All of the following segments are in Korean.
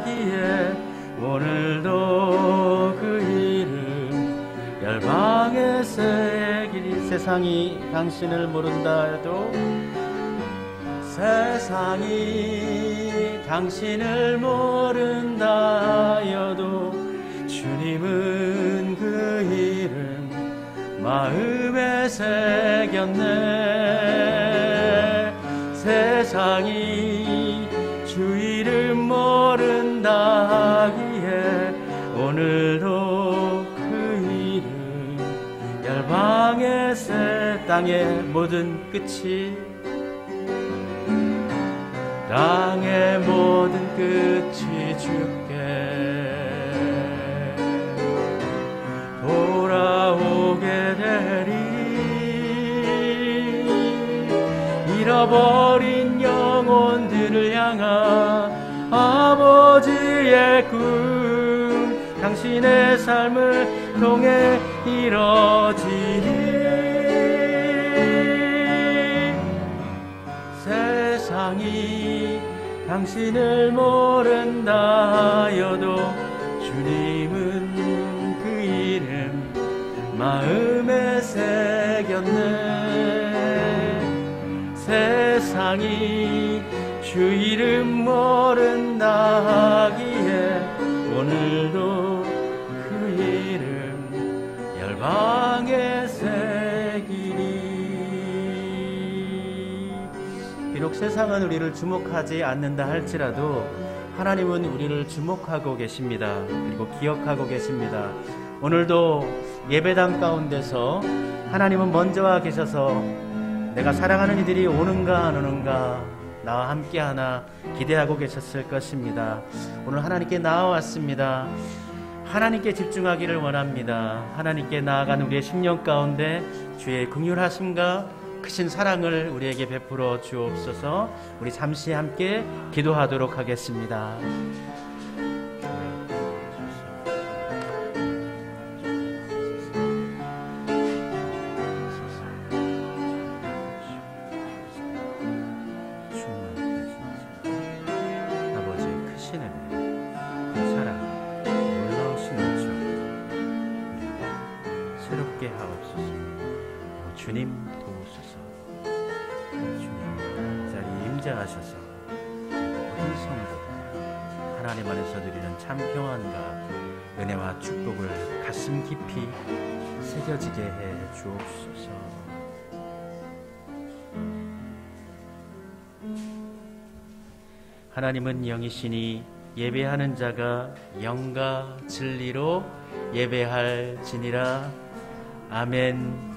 기에 오늘도 그 이름 열방의 새길이. 세상이 당신을 모른다 해도, 세상이 당신을 모른다 하여도 주님은 그 이름 마음에 새겼네. 세상이 주 이름 모른다 하기에 오늘도 그 이름 열방의 새. 땅의 모든 끝이, 땅의 모든 끝이 주께 돌아오게 되리. 잃어버린 영혼들을 향한 아버지의 꿈, 당신의 삶을 통해 이뤄지리. 세상이 당신을 모른다 하여도 주님은 그 이름 마음에 새겼네. 세상이 주 이름 모른다 하기에 오늘도 그 이름 열방에 새기리. 비록 세상은 우리를 주목하지 않는다 할지라도 하나님은 우리를 주목하고 계십니다. 그리고 기억하고 계십니다. 오늘도 예배당 가운데서 하나님은 먼저 와 계셔서 내가 사랑하는 이들이 오는가 안 오는가 나와 함께 하나 기대하고 계셨을 것입니다. 오늘 하나님께 나아왔습니다. 하나님께 집중하기를 원합니다. 하나님께 나아가는 우리의 심령 가운데 주의 긍휼하심과 크신 사랑을 우리에게 베풀어 주옵소서. 우리 잠시 함께 기도하도록 하겠습니다. 주님 도우소서. 주님 이 자리에 임재하셔서 모든 성도들 하나님 안에서 누리는 참 평안과 은혜와 축복을 가슴 깊이 새겨지게 해 주옵소서. 하나님은 영이시니 예배하는 자가 영과 진리로 예배할지니라. 아멘.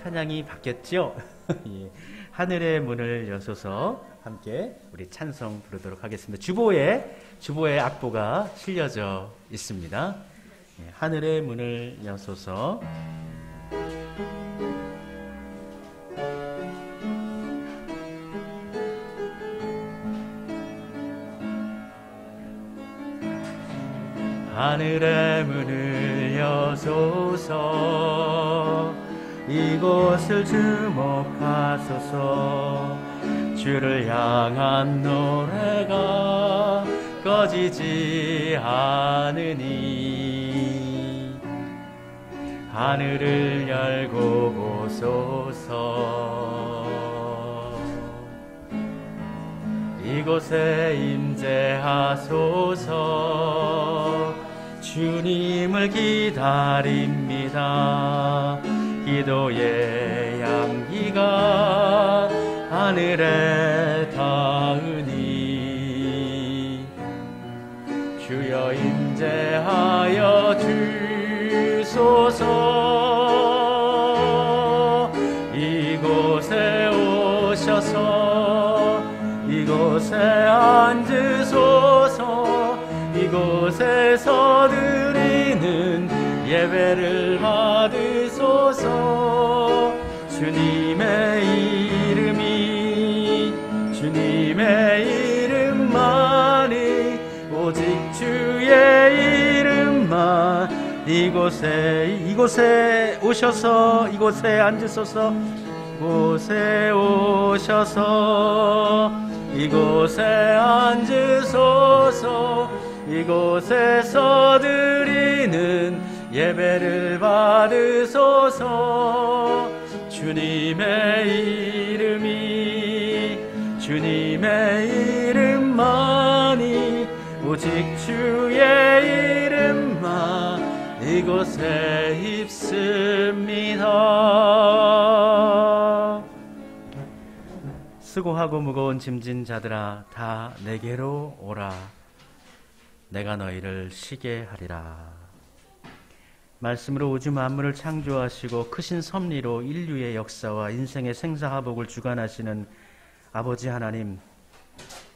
찬양이 바뀌었죠? 예. 하늘의 문을 여소서 함께 우리 찬송 부르도록 하겠습니다. 주보에 악보가 실려져 있습니다. 예. 하늘의 문을 여소서. 하늘의 문을 여소서. 이곳을 주목하소서. 주를 향한 노래가 꺼지지 않으니 하늘을 열고 보소서. 이곳에 임재하소서. 주님을 기다립니다. 기도의 향기가 하늘에 닿으니 주여 임재하여 주소서. 이곳에 오셔서 이곳에 앉으소서. 이곳에서 드리는 예배를 받으소서. 주님의 이름만이 오직 주의 이름만. 이곳에 오셔서 이곳에 앉으소서. 곳에 오셔서 이곳에 앉으소서. 이곳에서 드리는 예배를 받으소서. 주님의 이름만이 오직 주의 이름만 이곳에 있습니다. 수고하고 무거운 짐진 자들아 다 내게로 오라. 내가 너희를 쉬게 하리라. 말씀으로 우주 만물을 창조하시고 크신 섭리로 인류의 역사와 인생의 생사화복을 주관하시는 아버지 하나님,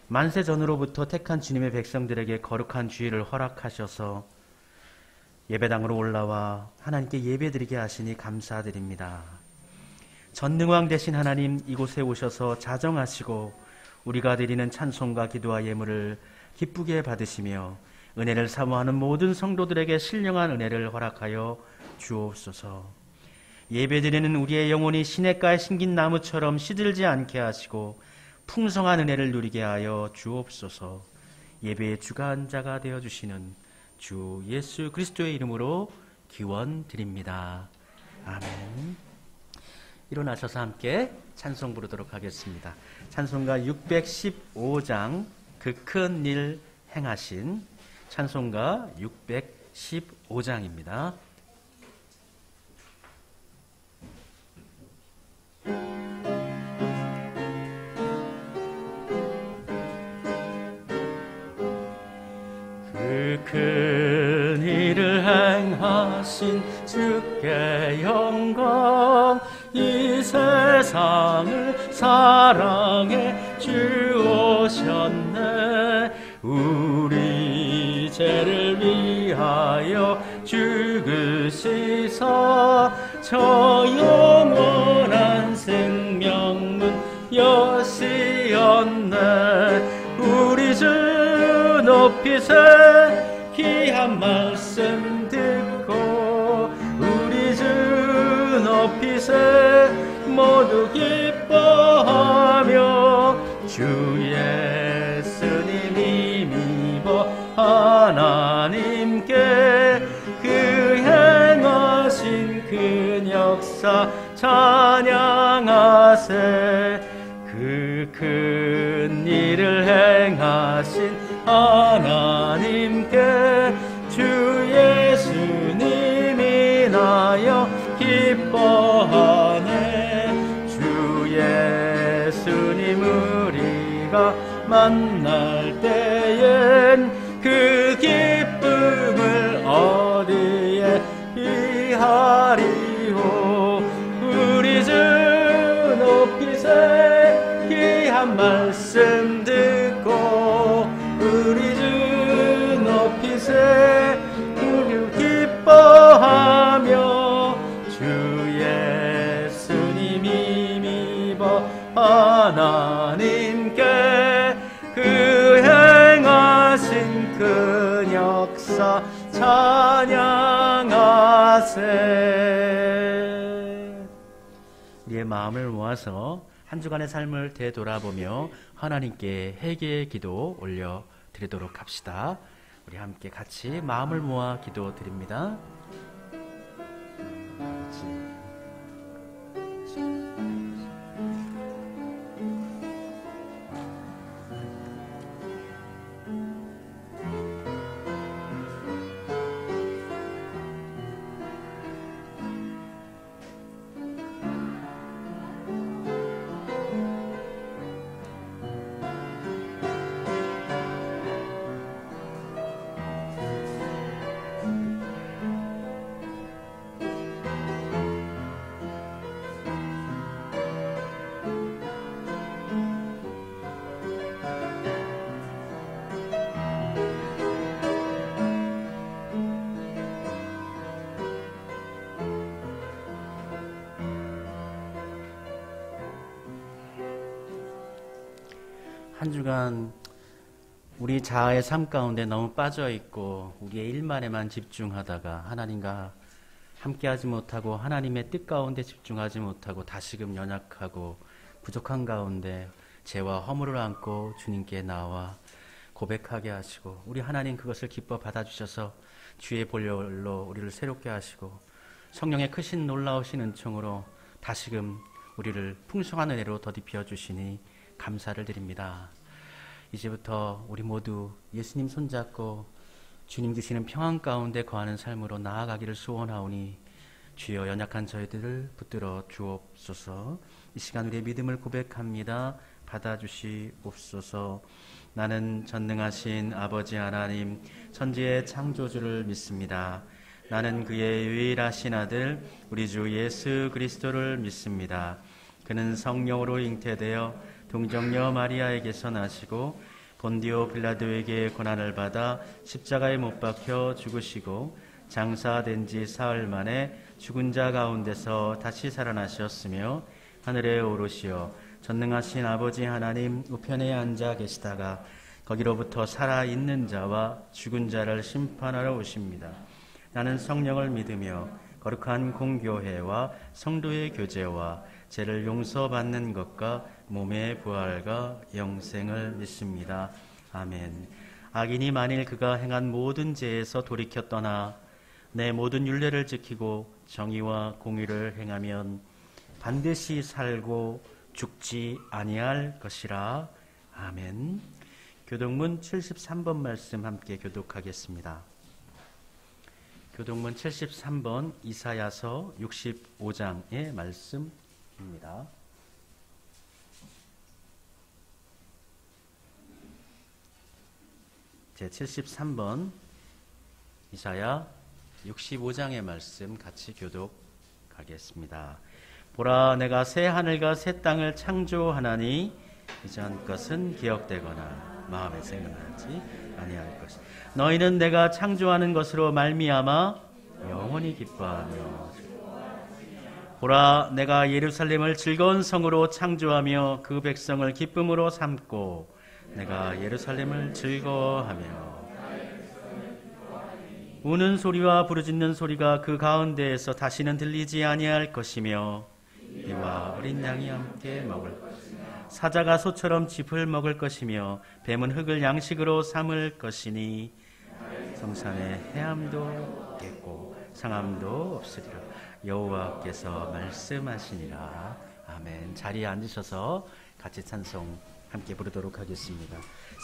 만세 전으로부터 택한 주님의 백성들에게 거룩한 주일을 허락하셔서 예배당으로 올라와 하나님께 예배드리게 하시니 감사드립니다. 전능왕 되신 하나님, 이곳에 오셔서 자정하시고 우리가 드리는 찬송과 기도와 예물을 기쁘게 받으시며 은혜를 사모하는 모든 성도들에게 신령한 은혜를 허락하여 주옵소서. 예배드리는 우리의 영혼이 시냇가에 심긴 나무처럼 시들지 않게 하시고 풍성한 은혜를 누리게 하여 주옵소서. 예배의 주관자가 되어주시는 주 예수 그리스도의 이름으로 기원드립니다. 아멘. 일어나셔서 함께 찬송 부르도록 하겠습니다. 찬송가 615장 그 큰 일 행하신, 찬송가 615장입니다. 그 큰 일을 행하신 주께 영광, 이 세상을 사랑해 주오셨네. 우리 죄를 위하여 죽으시사 저 영원한 생명문 여시었네. 우리 주 높이세 귀한 말씀 듣고 우리 주 높이세 모두 기뻐하며 주 예수님이 믿어 하나님께 그 행하신 그 역사 찬양하세. 그 큰 일을 행하신 하나님께 주 예수님이 나여 기뻐하네. 주 예수님 우리가 만날 때엔 그 기쁨을 어디에 비하리오. 우리 주 높이세 귀한 말씀 듣고 우리 주 높이세 우리 기뻐하며 주 예수님이 믿어 하나님께 그 행하신 그 역사 찬양하세. 우리의 마음을 모아서 한 주간의 삶을 되돌아보며 하나님께 회개의 기도 올려드리도록 합시다. 우리 함께 같이 마음을 모아 기도 드립니다. 한 주간 우리 자아의 삶 가운데 너무 빠져있고 우리의 일만에만 집중하다가 하나님과 함께하지 못하고 하나님의 뜻 가운데 집중하지 못하고 다시금 연약하고 부족한 가운데 죄와 허물을 안고 주님께 나와 고백하게 하시고 우리 하나님 그것을 기뻐 받아주셔서 주의 보혈로 우리를 새롭게 하시고 성령의 크신 놀라우신 은총으로 다시금 우리를 풍성한 은혜로 더딥혀 주시니 감사를 드립니다. 이제부터 우리 모두 예수님 손잡고 주님 주시는 평안 가운데 거하는 삶으로 나아가기를 소원하오니 주여 연약한 저희들을 붙들어 주옵소서. 이 시간 우리의 믿음을 고백합니다. 받아주시옵소서. 나는 전능하신 아버지 하나님 천지의 창조주를 믿습니다. 나는 그의 유일하신 아들 우리 주 예수 그리스도를 믿습니다. 그는 성령으로 잉태되어 동정녀 마리아에게서 나시고 본디오 빌라도에게 고난을 받아 십자가에 못 박혀 죽으시고 장사된 지 사흘 만에 죽은 자 가운데서 다시 살아나셨으며 하늘에 오르시어 전능하신 아버지 하나님 우편에 앉아 계시다가 거기로부터 살아있는 자와 죽은 자를 심판하러 오십니다. 나는 성령을 믿으며 거룩한 공교회와 성도의 교제와 죄를 용서받는 것과 몸의 부활과 영생을 믿습니다. 아멘. 악인이 만일 그가 행한 모든 죄에서 돌이켜 떠나 내 모든 율례를 지키고 정의와 공의를 행하면 반드시 살고 죽지 아니할 것이라. 아멘. 교동문 73번 말씀 함께 교독하겠습니다. 교동문 73번 이사야서 65장의 말씀입니다. 제 73번 이사야 65장의 말씀 같이 교독하겠습니다. 보라, 내가 새 하늘과 새 땅을 창조하나니 이전 것은 기억되거나 마음에 생각나지 아니할 것이다. 너희는 내가 창조하는 것으로 말미암아 영원히 기뻐하며 보라, 내가 예루살렘을 즐거운 성으로 창조하며 그 백성을 기쁨으로 삼고 내가 예루살렘을 즐거워하며 우는 소리와 부르짖는 소리가 그 가운데에서 다시는 들리지 아니할 것이며 이와 어린 양이 함께 먹을 것이며 사자가 소처럼 짚을 먹을 것이며 뱀은 흙을 양식으로 삼을 것이니 성산에 해함도 없겠고 상함도 없으리라. 여호와께서 말씀하시니라. 아멘. 자리에 앉으셔서 같이 찬송 함께 부르도록 하겠습니다.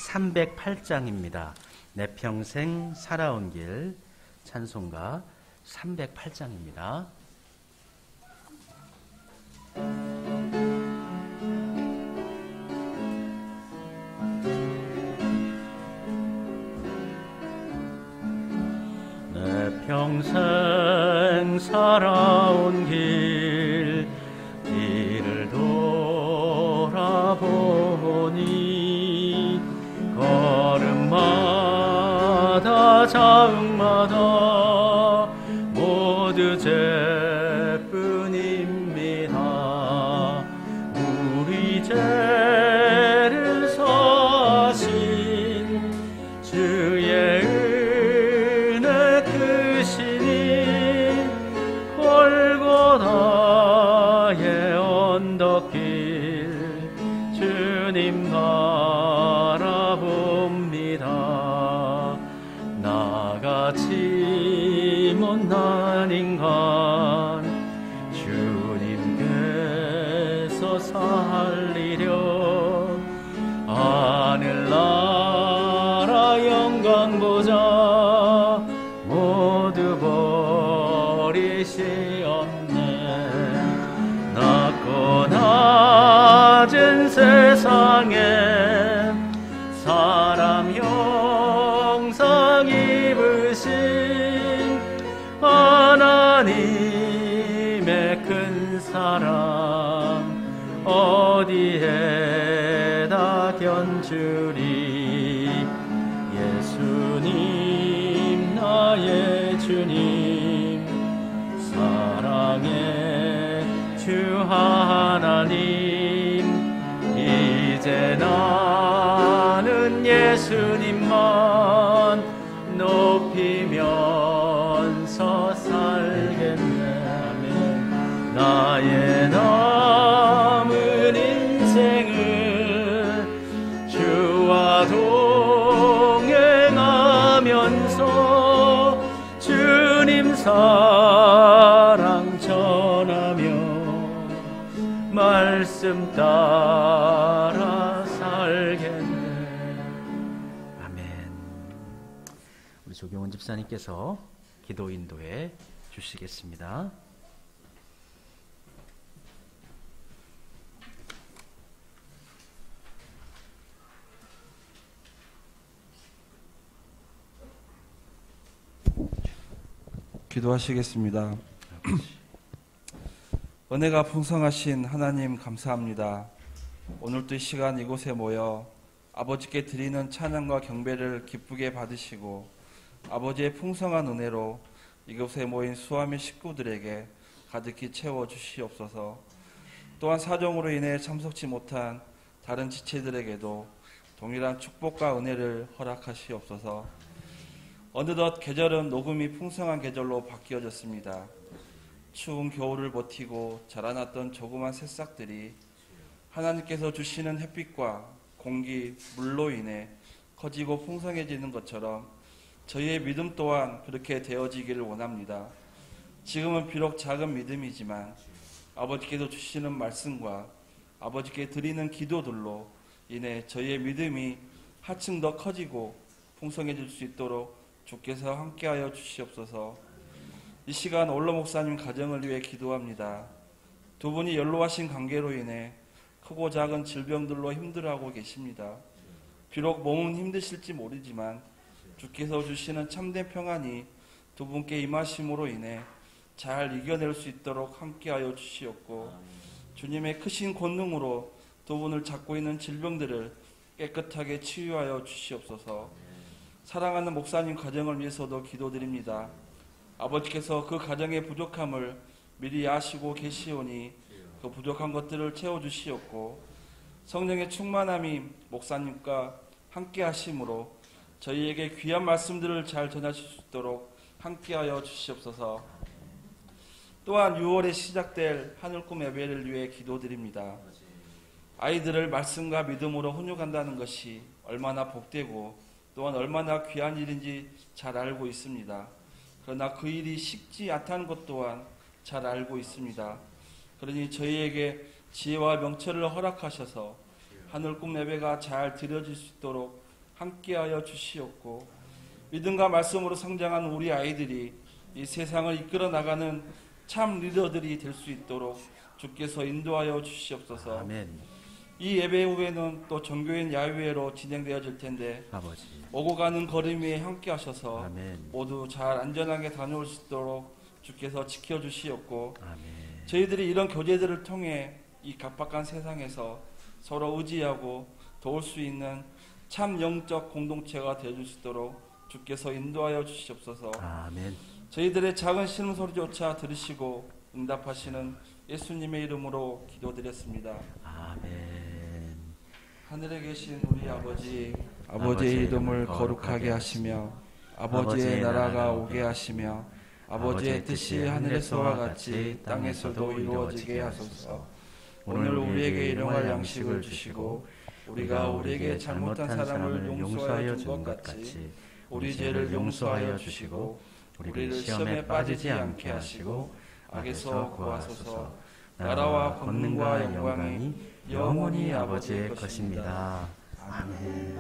308장입니다. 내 평생 살아온 길 찬송가 308장입니다. 내 평생 살아온 길을 돌아보니 걸음마다 자음마다 모두 죄뿐입니다. 우리 죄를 사신 주의 은혜 크시니 골고다의 언덕길 주님 바라봅니다. 나같이 못난 인간 주님께서 살리려 하늘나라 영광 보자 모두 버리시었네. 낮고 낮은 세상에 사람 형상 입으신 하나님의 큰 사랑 어디에다 견주리. 예수님 나의 주님 사랑의 주 하나님 이제 나는 예수님만 높이면서 살겠네. 나의 남은 인생을 주와 동행하면서 주님 사랑 전하며 말씀 따라 살겠네. 아멘. 우리 조경원 집사님께서 기도 인도해 주시겠습니다. 기도하시겠습니다. 은혜가 풍성하신 하나님 감사합니다. 오늘도 이 시간 이곳에 모여 아버지께 드리는 찬양과 경배를 기쁘게 받으시고 아버지의 풍성한 은혜로 이곳에 모인 수함의 식구들에게 가득히 채워주시옵소서. 또한 사정으로 인해 참석치 못한 다른 지체들에게도 동일한 축복과 은혜를 허락하시옵소서. 어느덧 계절은 녹음이 풍성한 계절로 바뀌어졌습니다. 추운 겨울을 버티고 자라났던 조그만 새싹들이 하나님께서 주시는 햇빛과 공기, 물로 인해 커지고 풍성해지는 것처럼 저희의 믿음 또한 그렇게 되어지기를 원합니다. 지금은 비록 작은 믿음이지만 아버지께서 주시는 말씀과 아버지께 드리는 기도들로 인해 저희의 믿음이 한층 더 커지고 풍성해질 수 있도록 주께서 함께하여 주시옵소서. 이 시간 올로 목사님 가정을 위해 기도합니다. 두 분이 연로하신 관계로 인해 크고 작은 질병들로 힘들어하고 계십니다. 비록 몸은 힘드실지 모르지만 주께서 주시는 참된 평안이 두 분께 임하심으로 인해 잘 이겨낼 수 있도록 함께하여 주시옵고 주님의 크신 권능으로 두 분을 잡고 있는 질병들을 깨끗하게 치유하여 주시옵소서. 사랑하는 목사님 가정을 위해서도 기도드립니다. 아버지께서 그 가정의 부족함을 미리 아시고 계시오니 그 부족한 것들을 채워주시옵고 성령의 충만함이 목사님과 함께 하심으로 저희에게 귀한 말씀들을 잘 전하실 수 있도록 함께하여 주시옵소서. 또한 6월에 시작될 하늘꿈 예배를 위해 기도드립니다. 아이들을 말씀과 믿음으로 훈육한다는 것이 얼마나 복되고 또한 얼마나 귀한 일인지 잘 알고 있습니다. 그러나 그 일이 쉽지 않다는 것 또한 잘 알고 있습니다. 그러니 저희에게 지혜와 명철을 허락하셔서 하늘꿈 예배가 잘 드려질 수 있도록 함께하여 주시옵고 믿음과 말씀으로 성장한 우리 아이들이 이 세상을 이끌어 나가는 참 리더들이 될 수 있도록 주께서 인도하여 주시옵소서. 아멘. 이 예배 후에는 또 정교인 야유회로 진행되어질 텐데 아버지 오고 가는 걸음 위에 함께 하셔서 아멘. 모두 잘 안전하게 다녀올 수 있도록 주께서 지켜주시옵고 아멘. 저희들이 이런 교제들을 통해 이 각박한 세상에서 서로 의지하고 도울 수 있는 참 영적 공동체가 되어줄 수 있도록 주께서 인도하여 주시옵소서. 아멘. 저희들의 작은 신음소리조차 들으시고 응답하시는 예수님의 이름으로 기도드렸습니다. 아멘. 하늘에 계신 우리 아버지, 아버지의 이름을 거룩하게 하시며 아버지의 나라가 오게 하시며 아버지의 뜻이 하늘에서와 같이 땅에서도 이루어지게 하소서. 오늘 우리에게 일용할 양식을 주시고 우리가 우리에게 잘못한 사람을 용서하여 준 것 같이 우리 죄를 용서하여 주시고 우리를 시험에 빠지지 않게 하시고 악에서 구하소서. 나라와 권능과 영광이 영원히 아버지의 것입니다. 아멘.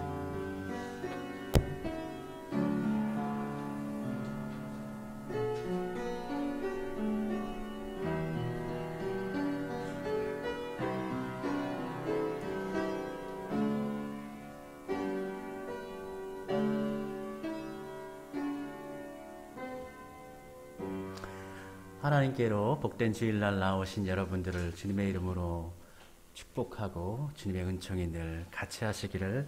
하나님께로 복된 주일날 나오신 여러분들을 주님의 이름으로 축복하고 주님의 은총이 늘 같이 하시기를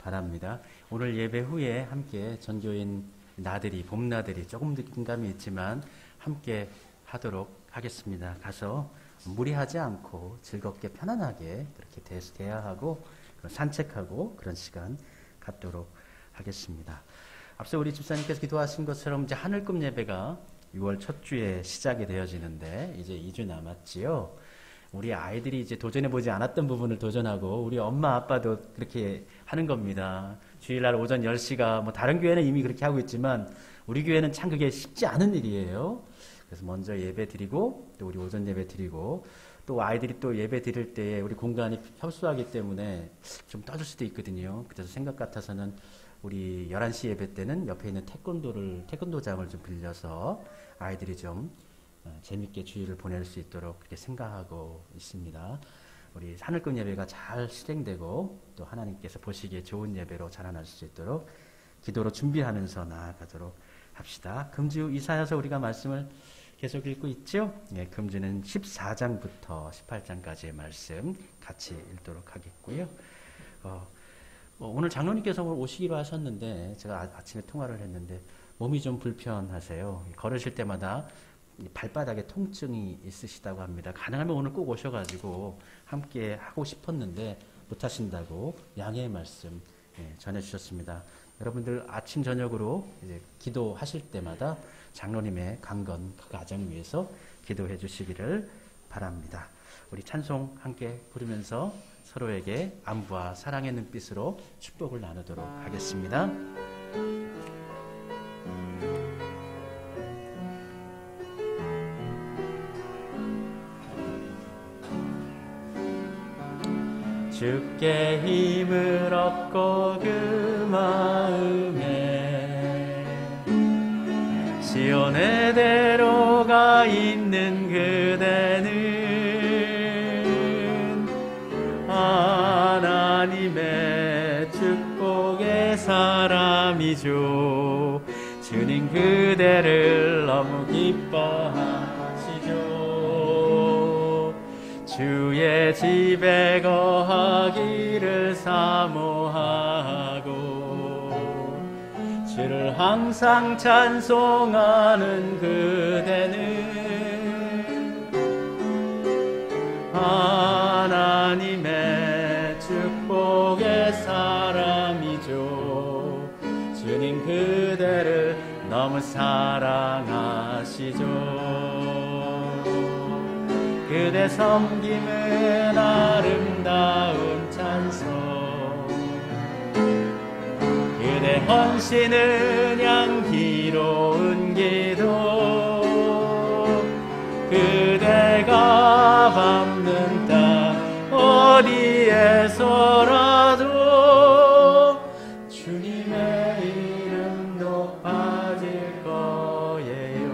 바랍니다. 오늘 예배 후에 함께 전교인 나들이, 봄나들이 조금 느낀 감이 있지만 함께 하도록 하겠습니다. 가서 무리하지 않고 즐겁게 편안하게 그렇게 대화하고 산책하고 그런 시간 갖도록 하겠습니다. 앞서 우리 집사님께서 기도하신 것처럼 이제 하늘꿈 예배가 6월 첫 주에 시작이 되어지는데 이제 2주 남았지요. 우리 아이들이 이제 도전해보지 않았던 부분을 도전하고 우리 엄마 아빠도 그렇게 하는 겁니다. 주일날 오전 10시가 뭐 다른 교회는 이미 그렇게 하고 있지만 우리 교회는 참 그게 쉽지 않은 일이에요. 그래서 먼저 예배 드리고 또 우리 오전 예배 드리고 또 아이들이 또 예배 드릴 때에 우리 공간이 협소하기 때문에 좀 떠들 수도 있거든요. 그래서 생각 같아서는 우리 11시 예배 때는 옆에 있는 태권도장을 좀 빌려서 아이들이 좀 재밌게 주일을 보낼 수 있도록 그렇게 생각하고 있습니다. 우리 하늘급 예배가 잘 실행되고 또 하나님께서 보시기에 좋은 예배로 자라날 수 있도록 기도로 준비하면서 나아가도록 합시다. 금주 이사야서 우리가 말씀을 계속 읽고 있죠? 예, 금주는 14장부터 18장까지의 말씀 같이 읽도록 하겠고요. 오늘 장로님께서 오시기로 하셨는데 제가 아침에 통화를 했는데 몸이 좀 불편하세요. 걸으실 때마다 발바닥에 통증이 있으시다고 합니다. 가능하면 오늘 꼭 오셔가지고 함께 하고 싶었는데 못하신다고 양해의 말씀 전해주셨습니다. 여러분들 아침 저녁으로 이제 기도하실 때마다 장로님의 강건 그 가정 위해서 기도해 주시기를 바랍니다. 우리 찬송 함께 부르면서 서로에게 안부와 사랑의 눈빛으로 축복을 나누도록 하겠습니다. 주께 힘을 얻고 그 마음에 시온의 대로가 있는 그대는 하나님의 축복의 사람이죠. 주님 그대를 너무 기뻐하시죠. 주의 집에 거하기를 사모하고 주를 항상 찬송하는 그대는 하나님의 축복의 사람이죠. 주님 그대를 너무 사랑하시죠. 그대 섬김은 아름다운 찬송, 그대 헌신은 향기로운 기도, 그대가 밟는 땅 어디에서라도 주님의 이름 높아질 거예요.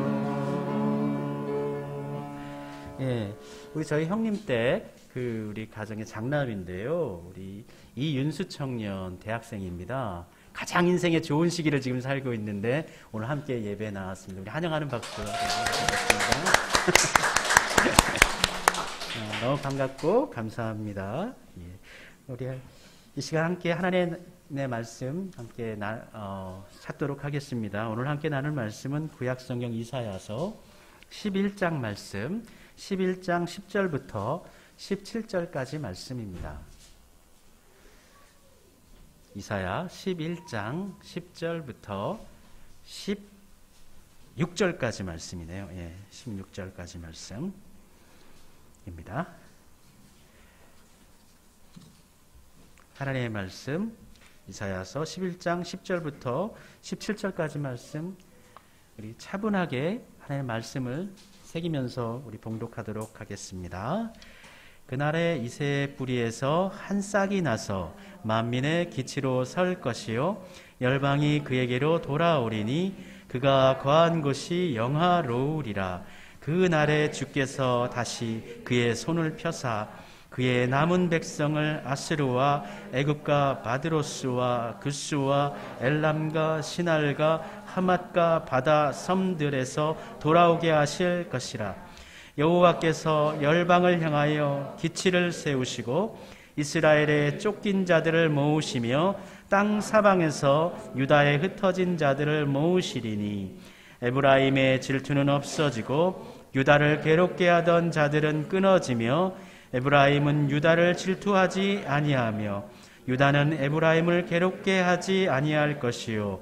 예. 우리 저희 형님 댁 우리 가정의 장남인데요. 우리 이윤수 청년 대학생입니다. 가장 인생의 좋은 시기를 지금 살고 있는데 오늘 함께 예배 나왔습니다. 우리 환영하는 박수 부탁드리겠습니다. 너무 반갑고 감사합니다. 예. 우리 이 시간 함께 하나님의 말씀 함께 찾도록 하겠습니다. 오늘 함께 나눌 말씀은 구약성경 이사야서 11장 말씀 11장 10절부터 17절까지 말씀입니다. 이사야 11장 10절부터 16절까지 말씀이네요. 예, 16절까지 말씀입니다. 하나님의 말씀 이사야서 11장 10절부터 17절까지 말씀 우리 차분하게 하나님의 말씀을 새기면서 우리 봉독하도록 하겠습니다. 그날에 이새의 뿌리에서 한 싹이 나서 만민의 기치로 설 것이요 열방이 그에게로 돌아오리니 그가 거한 곳이 영화로우리라. 그 날에 주께서 다시 그의 손을 펴사 그의 남은 백성을 아스루와 애굽과 바드로스와 구스와 엘람과 시날과 하맛과 바다 섬들에서 돌아오게 하실 것이라. 여호와께서 열방을 향하여 기치를 세우시고 이스라엘의 쫓긴 자들을 모으시며 땅 사방에서 유다에 흩어진 자들을 모으시리니 에브라임의 질투는 없어지고 유다를 괴롭게 하던 자들은 끊어지며 에브라임은 유다를 질투하지 아니하며 유다는 에브라임을 괴롭게 하지 아니할 것이요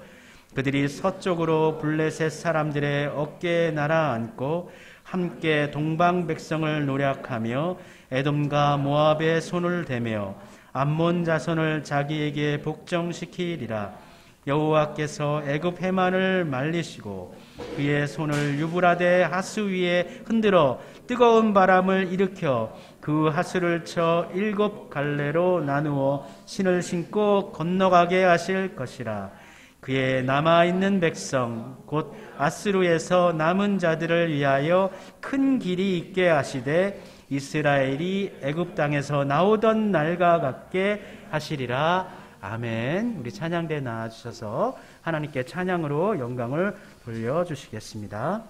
그들이 서쪽으로 블레셋 사람들의 어깨에 날아앉고 함께 동방 백성을 노략하며 에돔과 모압의 손을 대며 암몬 자손을 자기에게 복종시키리라. 여호와께서 애굽 해만을 말리시고 그의 손을 유브라데 하수 위에 흔들어 뜨거운 바람을 일으켜 그 하수를 쳐 7 갈래로 나누어 신을 신고 건너가게 하실 것이라. 그의 남아있는 백성 곧 아스루에서 남은 자들을 위하여 큰 길이 있게 하시되 이스라엘이 애굽 땅에서 나오던 날과 같게 하시리라. 아멘. 우리 찬양대에 나와주셔서 하나님께 찬양으로 영광을 돌려주시겠습니다.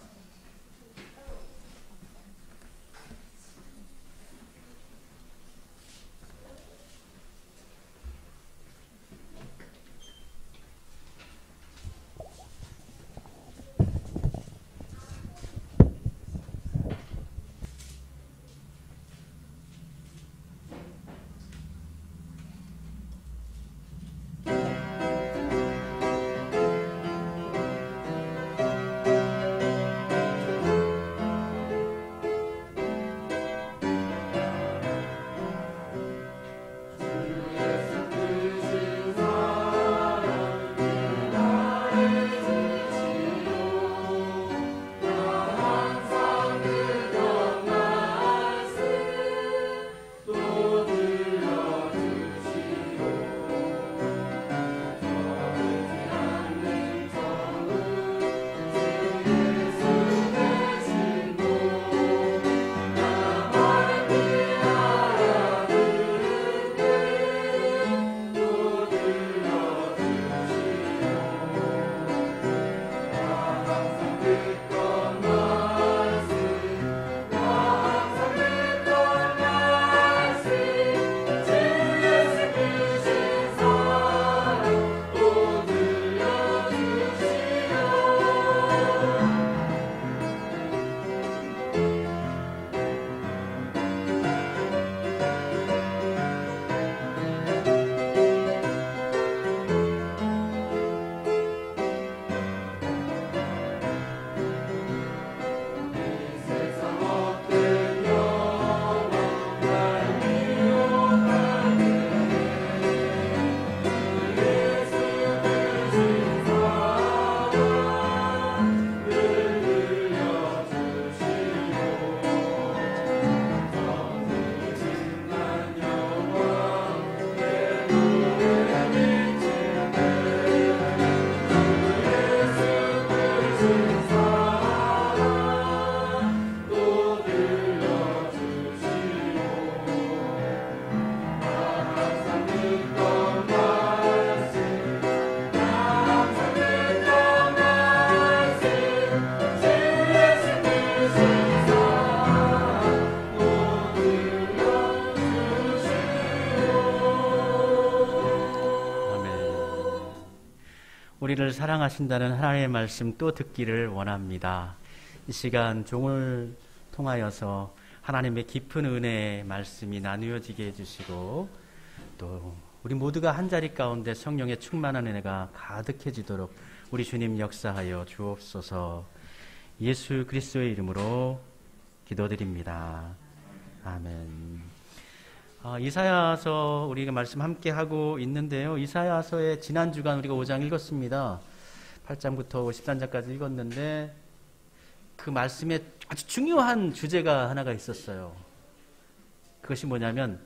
우리를 사랑하신다는 하나님의 말씀 또 듣기를 원합니다. 이 시간 종을 통하여서 하나님의 깊은 은혜의 말씀이 나누어지게 해주시고 또 우리 모두가 한자리 가운데 성령의 충만한 은혜가 가득해지도록 우리 주님 역사하여 주옵소서. 예수 그리스도의 이름으로 기도드립니다. 아멘. 이사야서 우리가 말씀 함께 하고 있는데요. 이사야서의 지난 주간 우리가 5장 읽었습니다. 8장부터 13장까지 읽었는데 그 말씀에 아주 중요한 주제가 하나가 있었어요. 그것이 뭐냐면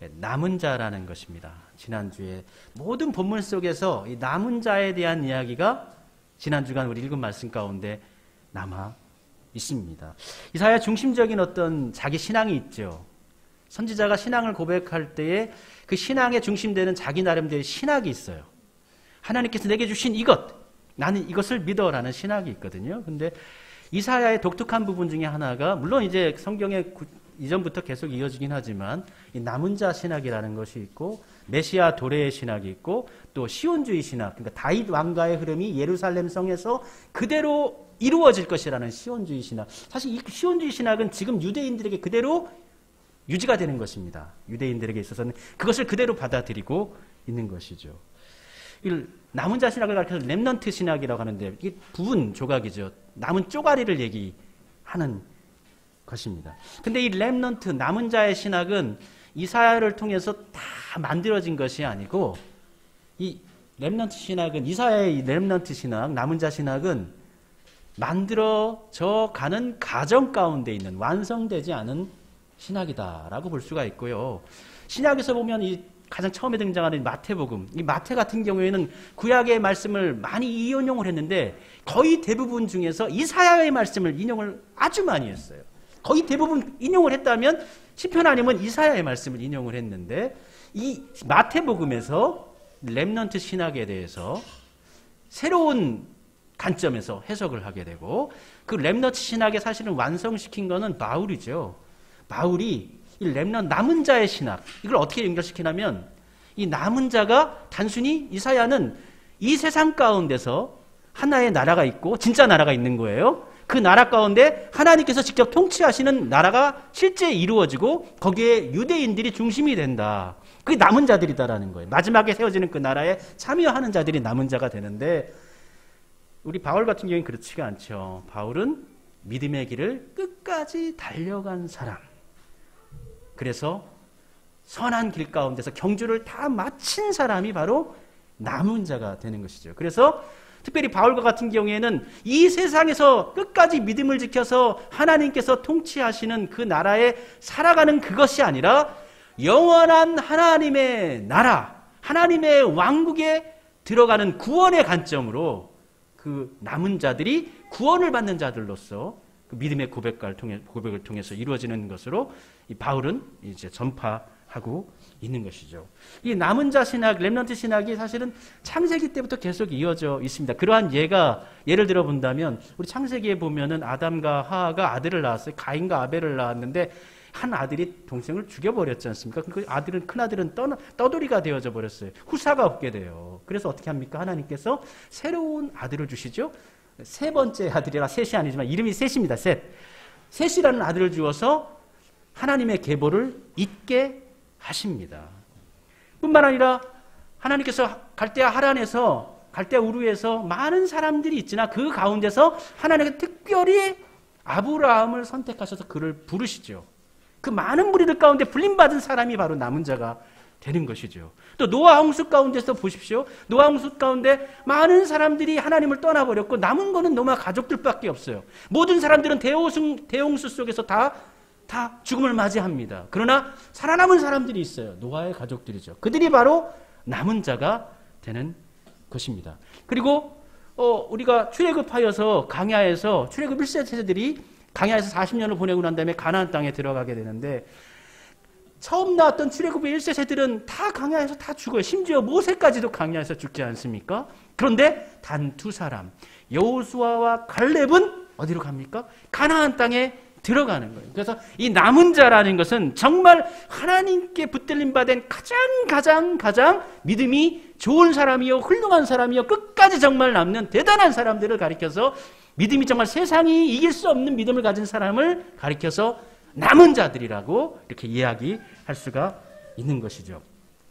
남은 자라는 것입니다. 지난주에 모든 본문 속에서 이 남은 자에 대한 이야기가 지난 주간 우리 읽은 말씀 가운데 남아 있습니다. 이사야 중심적인 어떤 자기 신앙이 있죠. 선지자가 신앙을 고백할 때에 그 신앙에 중심되는 자기 나름대로의 신학이 있어요. 하나님께서 내게 주신 이것, 나는 이것을 믿어라는 신학이 있거든요. 근데 이사야의 독특한 부분 중에 하나가 물론 이제 성경에 이전부터 계속 이어지긴 하지만 이 남은 자 신학이라는 것이 있고 메시아 도래의 신학이 있고 또 시온주의 신학, 그러니까 다윗 왕가의 흐름이 예루살렘 성에서 그대로 이루어질 것이라는 시온주의 신학. 사실 이 시온주의 신학은 지금 유대인들에게 그대로 유지가 되는 것입니다. 유대인들에게 있어서는 그것을 그대로 받아들이고 있는 것이죠. 남은 자 신학을 가리켜서 렘넌트 신학이라고 하는데 이게 부분 조각이죠. 남은 쪼가리를 얘기하는 것입니다. 근데 이 렘넌트 남은 자의 신학은 이사야를 통해서 다 만들어진 것이 아니고 이 렘넌트 신학은 이사야의 렘넌트 신학, 남은 자 신학은 만들어져 가는 과정 가운데 있는 완성되지 않은 신학이다라고 볼 수가 있고요. 신약에서 보면 이 가장 처음에 등장하는 마태복음, 이 마태 같은 경우에는 구약의 말씀을 많이 인용을 했는데 거의 대부분 중에서 이사야의 말씀을 인용을 아주 많이 했어요. 거의 대부분 인용을 했다면 시편 아니면 이사야의 말씀을 인용을 했는데 이 마태복음에서 렘넌트 신학에 대해서 새로운 관점에서 해석을 하게 되고 그 렘넌트 신학에 사실은 완성시킨 거는 바울이죠. 바울이 이 렘넌트 남은 자의 신학 이걸 어떻게 연결시키냐면 이 남은 자가 단순히 이사야는 이 세상 가운데서 하나의 나라가 있고 진짜 나라가 있는 거예요. 그 나라 가운데 하나님께서 직접 통치하시는 나라가 실제 이루어지고 거기에 유대인들이 중심이 된다. 그게 남은 자들이다라는 거예요. 마지막에 세워지는 그 나라에 참여하는 자들이 남은 자가 되는데 우리 바울 같은 경우는 그렇지가 않죠. 바울은 믿음의 길을 끝까지 달려간 사람. 그래서 선한 길 가운데서 경주를 다 마친 사람이 바로 남은 자가 되는 것이죠. 그래서 특별히 바울과 같은 경우에는 이 세상에서 끝까지 믿음을 지켜서 하나님께서 통치하시는 그 나라에 살아가는 그것이 아니라 영원한 하나님의 나라, 하나님의 왕국에 들어가는 구원의 관점으로 그 남은 자들이 구원을 받는 자들로서 그 믿음의 고백을 통해서 이루어지는 것으로 이 바울은 이제 전파하고 있는 것이죠. 이 남은 자 신학, 렘넌트 신학이 사실은 창세기 때부터 계속 이어져 있습니다. 그러한 예를 들어 본다면 우리 창세기에 보면은 아담과 하하가 아들을 낳았어요. 가인과 아벨을 낳았는데 한 아들이 동생을 죽여버렸지 않습니까? 그 아들은 큰 아들은 떠돌이가 되어져 버렸어요. 후사가 없게 돼요. 그래서 어떻게 합니까? 하나님께서 새로운 아들을 주시죠. 세 번째 아들이라 셋이 아니지만 이름이 셋입니다. 셋이라는 아들을 주어서 하나님의 계보를 잇게 하십니다. 뿐만 아니라 하나님께서 갈대아 하란에서 갈대아 우르에서 많은 사람들이 있지나 그 가운데서 하나님께서 특별히 아브라함을 선택하셔서 그를 부르시죠. 그 많은 무리들 가운데 불림받은 사람이 바로 남은 자가 되는 것이죠. 또 노아 홍수 가운데서 보십시오. 노아 홍수 가운데 많은 사람들이 하나님을 떠나버렸고 남은 거는 노아 가족들밖에 없어요. 모든 사람들은 대홍수 속에서 다 죽음을 맞이합니다. 그러나 살아남은 사람들이 있어요. 노아의 가족들이죠. 그들이 바로 남은 자가 되는 것입니다. 그리고 우리가 출애굽하여서 광야에서 출애굽 1세 세대들이 광야에서 40년을 보내고 난 다음에 가나안 땅에 들어가게 되는데 처음 나왔던 출애굽의 1세 세들은 다 광야에서 다 죽어요. 심지어 모세까지도 광야에서 죽지 않습니까? 그런데 단 두 사람 여호수아와 갈렙은 어디로 갑니까? 가나안 땅에 들어가는 거예요. 그래서 이 남은 자라는 것은 정말 하나님께 붙들림 받은 가장 믿음이 좋은 사람이요 훌륭한 사람이요 끝까지 정말 남는 대단한 사람들을 가리켜서 믿음이 정말 세상이 이길 수 없는 믿음을 가진 사람을 가리켜서 남은 자들이라고 이렇게 이야기할 수가 있는 것이죠.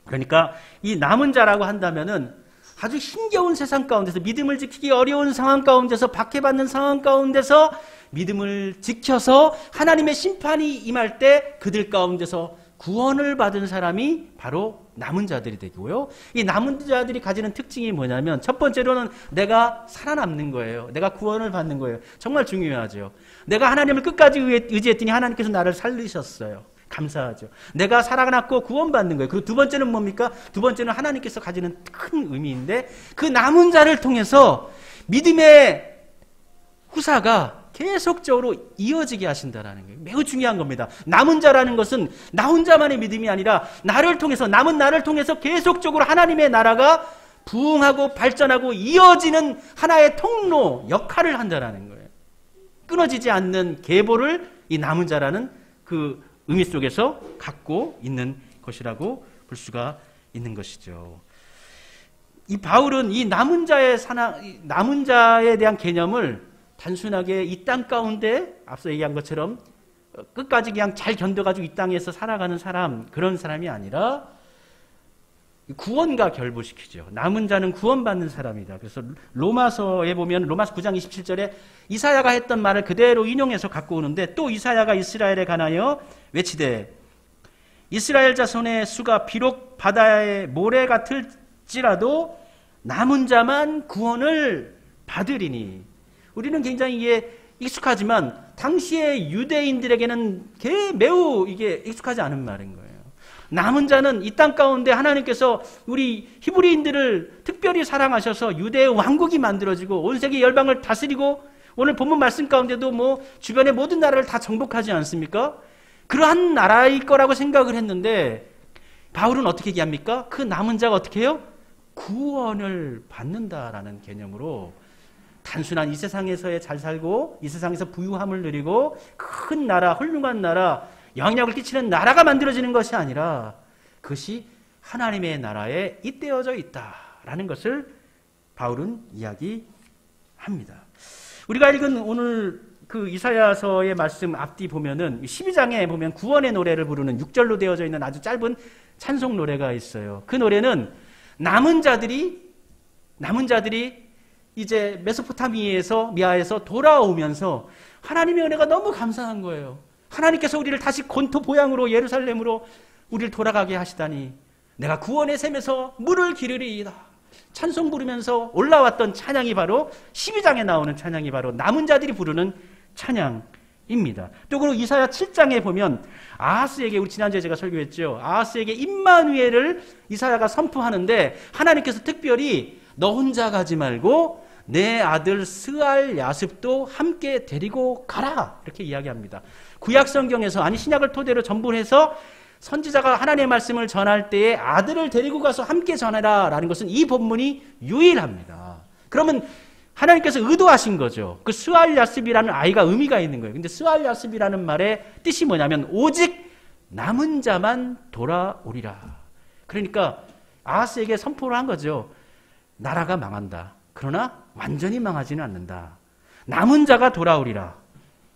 그러니까 이 남은 자라고 한다면은 아주 힘겨운 세상 가운데서 믿음을 지키기 어려운 상황 가운데서 박해받는 상황 가운데서 믿음을 지켜서 하나님의 심판이 임할 때 그들 가운데서 구원을 받은 사람이 바로 남은 자들이 되고요. 이 남은 자들이 가지는 특징이 뭐냐면 첫 번째로는 내가 살아남는 거예요. 내가 구원을 받는 거예요. 정말 중요하죠. 내가 하나님을 끝까지 의지했더니 하나님께서 나를 살리셨어요. 감사하죠. 내가 살아났고 구원받는 거예요. 그리고 두 번째는 뭡니까? 두 번째는 하나님께서 가지는 큰 의미인데 그 남은 자를 통해서 믿음의 후사가 계속적으로 이어지게 하신다는 거예요. 매우 중요한 겁니다. 남은 자라는 것은 나 혼자만의 믿음이 아니라 나를 통해서 남은 나를 통해서 계속적으로 하나님의 나라가 부흥하고 발전하고 이어지는 하나의 통로 역할을 한다는 거예요. 끊어지지 않는 계보를 이 남은 자라는 그 의미 속에서 갖고 있는 것이라고 볼 수가 있는 것이죠. 이 바울은 이 남은 자에 대한 개념을 단순하게 이 땅 가운데 앞서 얘기한 것처럼 끝까지 그냥 잘 견뎌가지고 이 땅에서 살아가는 사람 그런 사람이 아니라 구원과 결부시키죠. 남은 자는 구원받는 사람이다. 그래서 로마서에 보면 로마서 9장 27절에 이사야가 했던 말을 그대로 인용해서 갖고 오는데, 또 이사야가 이스라엘에 관하여 외치되 이스라엘 자손의 수가 비록 바다의 모래 같을지라도 남은 자만 구원을 받으리니. 우리는 굉장히 이게 익숙하지만 당시의 유대인들에게는 매우 이게 익숙하지 않은 말인 거예요. 남은 자는 이 땅 가운데 하나님께서 우리 히브리인들을 특별히 사랑하셔서 유대의 왕국이 만들어지고 온 세계 열방을 다스리고, 오늘 본문 말씀 가운데도 뭐 주변의 모든 나라를 다 정복하지 않습니까? 그러한 나라일 거라고 생각을 했는데, 바울은 어떻게 얘기합니까? 그 남은 자가 어떻게 해요? 구원을 받는다라는 개념으로, 단순한 이 세상에서의 잘 살고 이 세상에서 부유함을 누리고 큰 나라, 훌륭한 나라, 영향력을 끼치는 나라가 만들어지는 것이 아니라 그것이 하나님의 나라에 잇대어져 있다라는 것을 바울은 이야기합니다. 우리가 읽은 오늘 그 이사야서의 말씀 앞뒤 보면은 12장에 보면 구원의 노래를 부르는 6절로 되어져 있는 아주 짧은 찬송 노래가 있어요. 그 노래는 남은 자들이 이제 미아에서 돌아오면서 하나님의 은혜가 너무 감사한 거예요. 하나님께서 우리를 다시 본토 보양으로 예루살렘으로 우리를 돌아가게 하시다니, 내가 구원의 샘에서 물을 기르리이다. 찬송 부르면서 올라왔던 찬양이 바로 12장에 나오는 찬양이 바로 남은 자들이 부르는 찬양입니다. 또 그리고 이사야 7장에 보면 아하스에게, 우리 지난주에 제가 설교했죠. 아하스에게 임마누엘을 이사야가 선포하는데 하나님께서 특별히 너 혼자 가지 말고 내 아들 스알 야습도 함께 데리고 가라, 이렇게 이야기합니다. 구약 성경에서, 아니 신약을 토대로 전부해서 선지자가 하나님의 말씀을 전할 때에 아들을 데리고 가서 함께 전해라 라는 것은 이 본문이 유일합니다. 그러면 하나님께서 의도하신 거죠. 그 스알 야습이라는 아이가 의미가 있는 거예요. 근데 스알 야습이라는 말의 뜻이 뭐냐면 오직 남은 자만 돌아오리라. 그러니까 아하스에게 선포를 한 거죠. 나라가 망한다. 그러나 완전히 망하지는 않는다. 남은 자가 돌아오리라.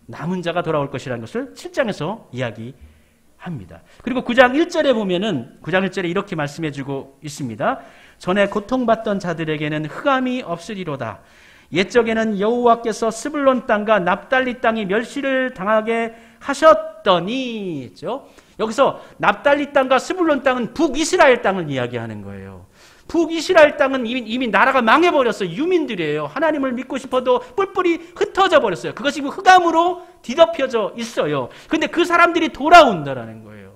남은 자가 돌아올 것이라는 것을 7장에서 이야기합니다. 그리고 9장 1절에 보면은 9장 1절에 이렇게 말씀해주고 있습니다. 전에 고통받던 자들에게는 흑암이 없으리로다. 옛적에는 여호와께서 스불론 땅과 납달리 땅이 멸시를 당하게 하셨더니, 여기서 납달리 땅과 스불론 땅은 북이스라엘 땅을 이야기하는 거예요. 북이스라엘 땅은 이미 나라가 망해버렸어요. 유민들이에요. 하나님을 믿고 싶어도 뿔뿔이 흩어져 버렸어요. 그것이 흑암으로 뒤덮여져 있어요. 근데 그 사람들이 돌아온다라는 거예요.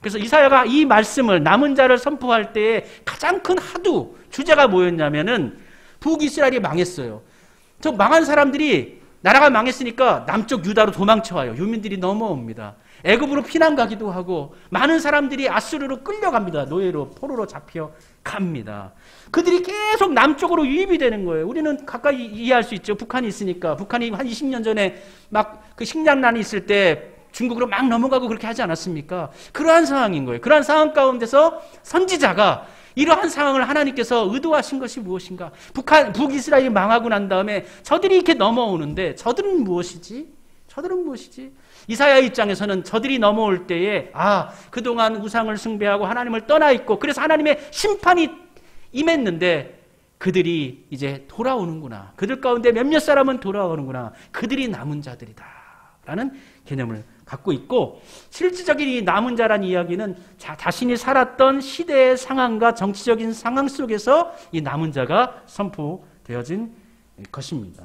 그래서 이사야가 이 말씀을, 남은 자를 선포할 때에 가장 큰 하두, 주제가 뭐였냐면은 북이스라엘이 망했어요. 저 망한 사람들이, 나라가 망했으니까 남쪽 유다로 도망쳐와요. 유민들이 넘어옵니다. 애굽으로 피난 가기도 하고 많은 사람들이 아수르로 끌려갑니다. 노예로, 포로로 잡혀갑니다. 그들이 계속 남쪽으로 유입이 되는 거예요. 우리는 가까이 이해할 수 있죠. 북한이 있으니까. 북한이 한 20년 전에 막 그 식량난이 있을 때 중국으로 막 넘어가고 그렇게 하지 않았습니까? 그러한 상황인 거예요. 그러한 상황 가운데서 선지자가 이러한 상황을 하나님께서 의도하신 것이 무엇인가? 북이스라엘이 망하고 난 다음에 저들이 이렇게 넘어오는데 저들은 무엇이지? 이사야의 입장에서는 저들이 넘어올 때에 그동안 우상을 숭배하고 하나님을 떠나 있고 그래서 하나님의 심판이 임했는데 그들이 이제 돌아오는구나. 그들 가운데 몇몇 사람은 돌아오는구나. 그들이 남은 자들이다 라는 개념을 갖고 있고, 실질적인 이 남은 자란 이야기는 자신이 살았던 시대의 상황과 정치적인 상황 속에서 이 남은 자가 선포되어진 것입니다.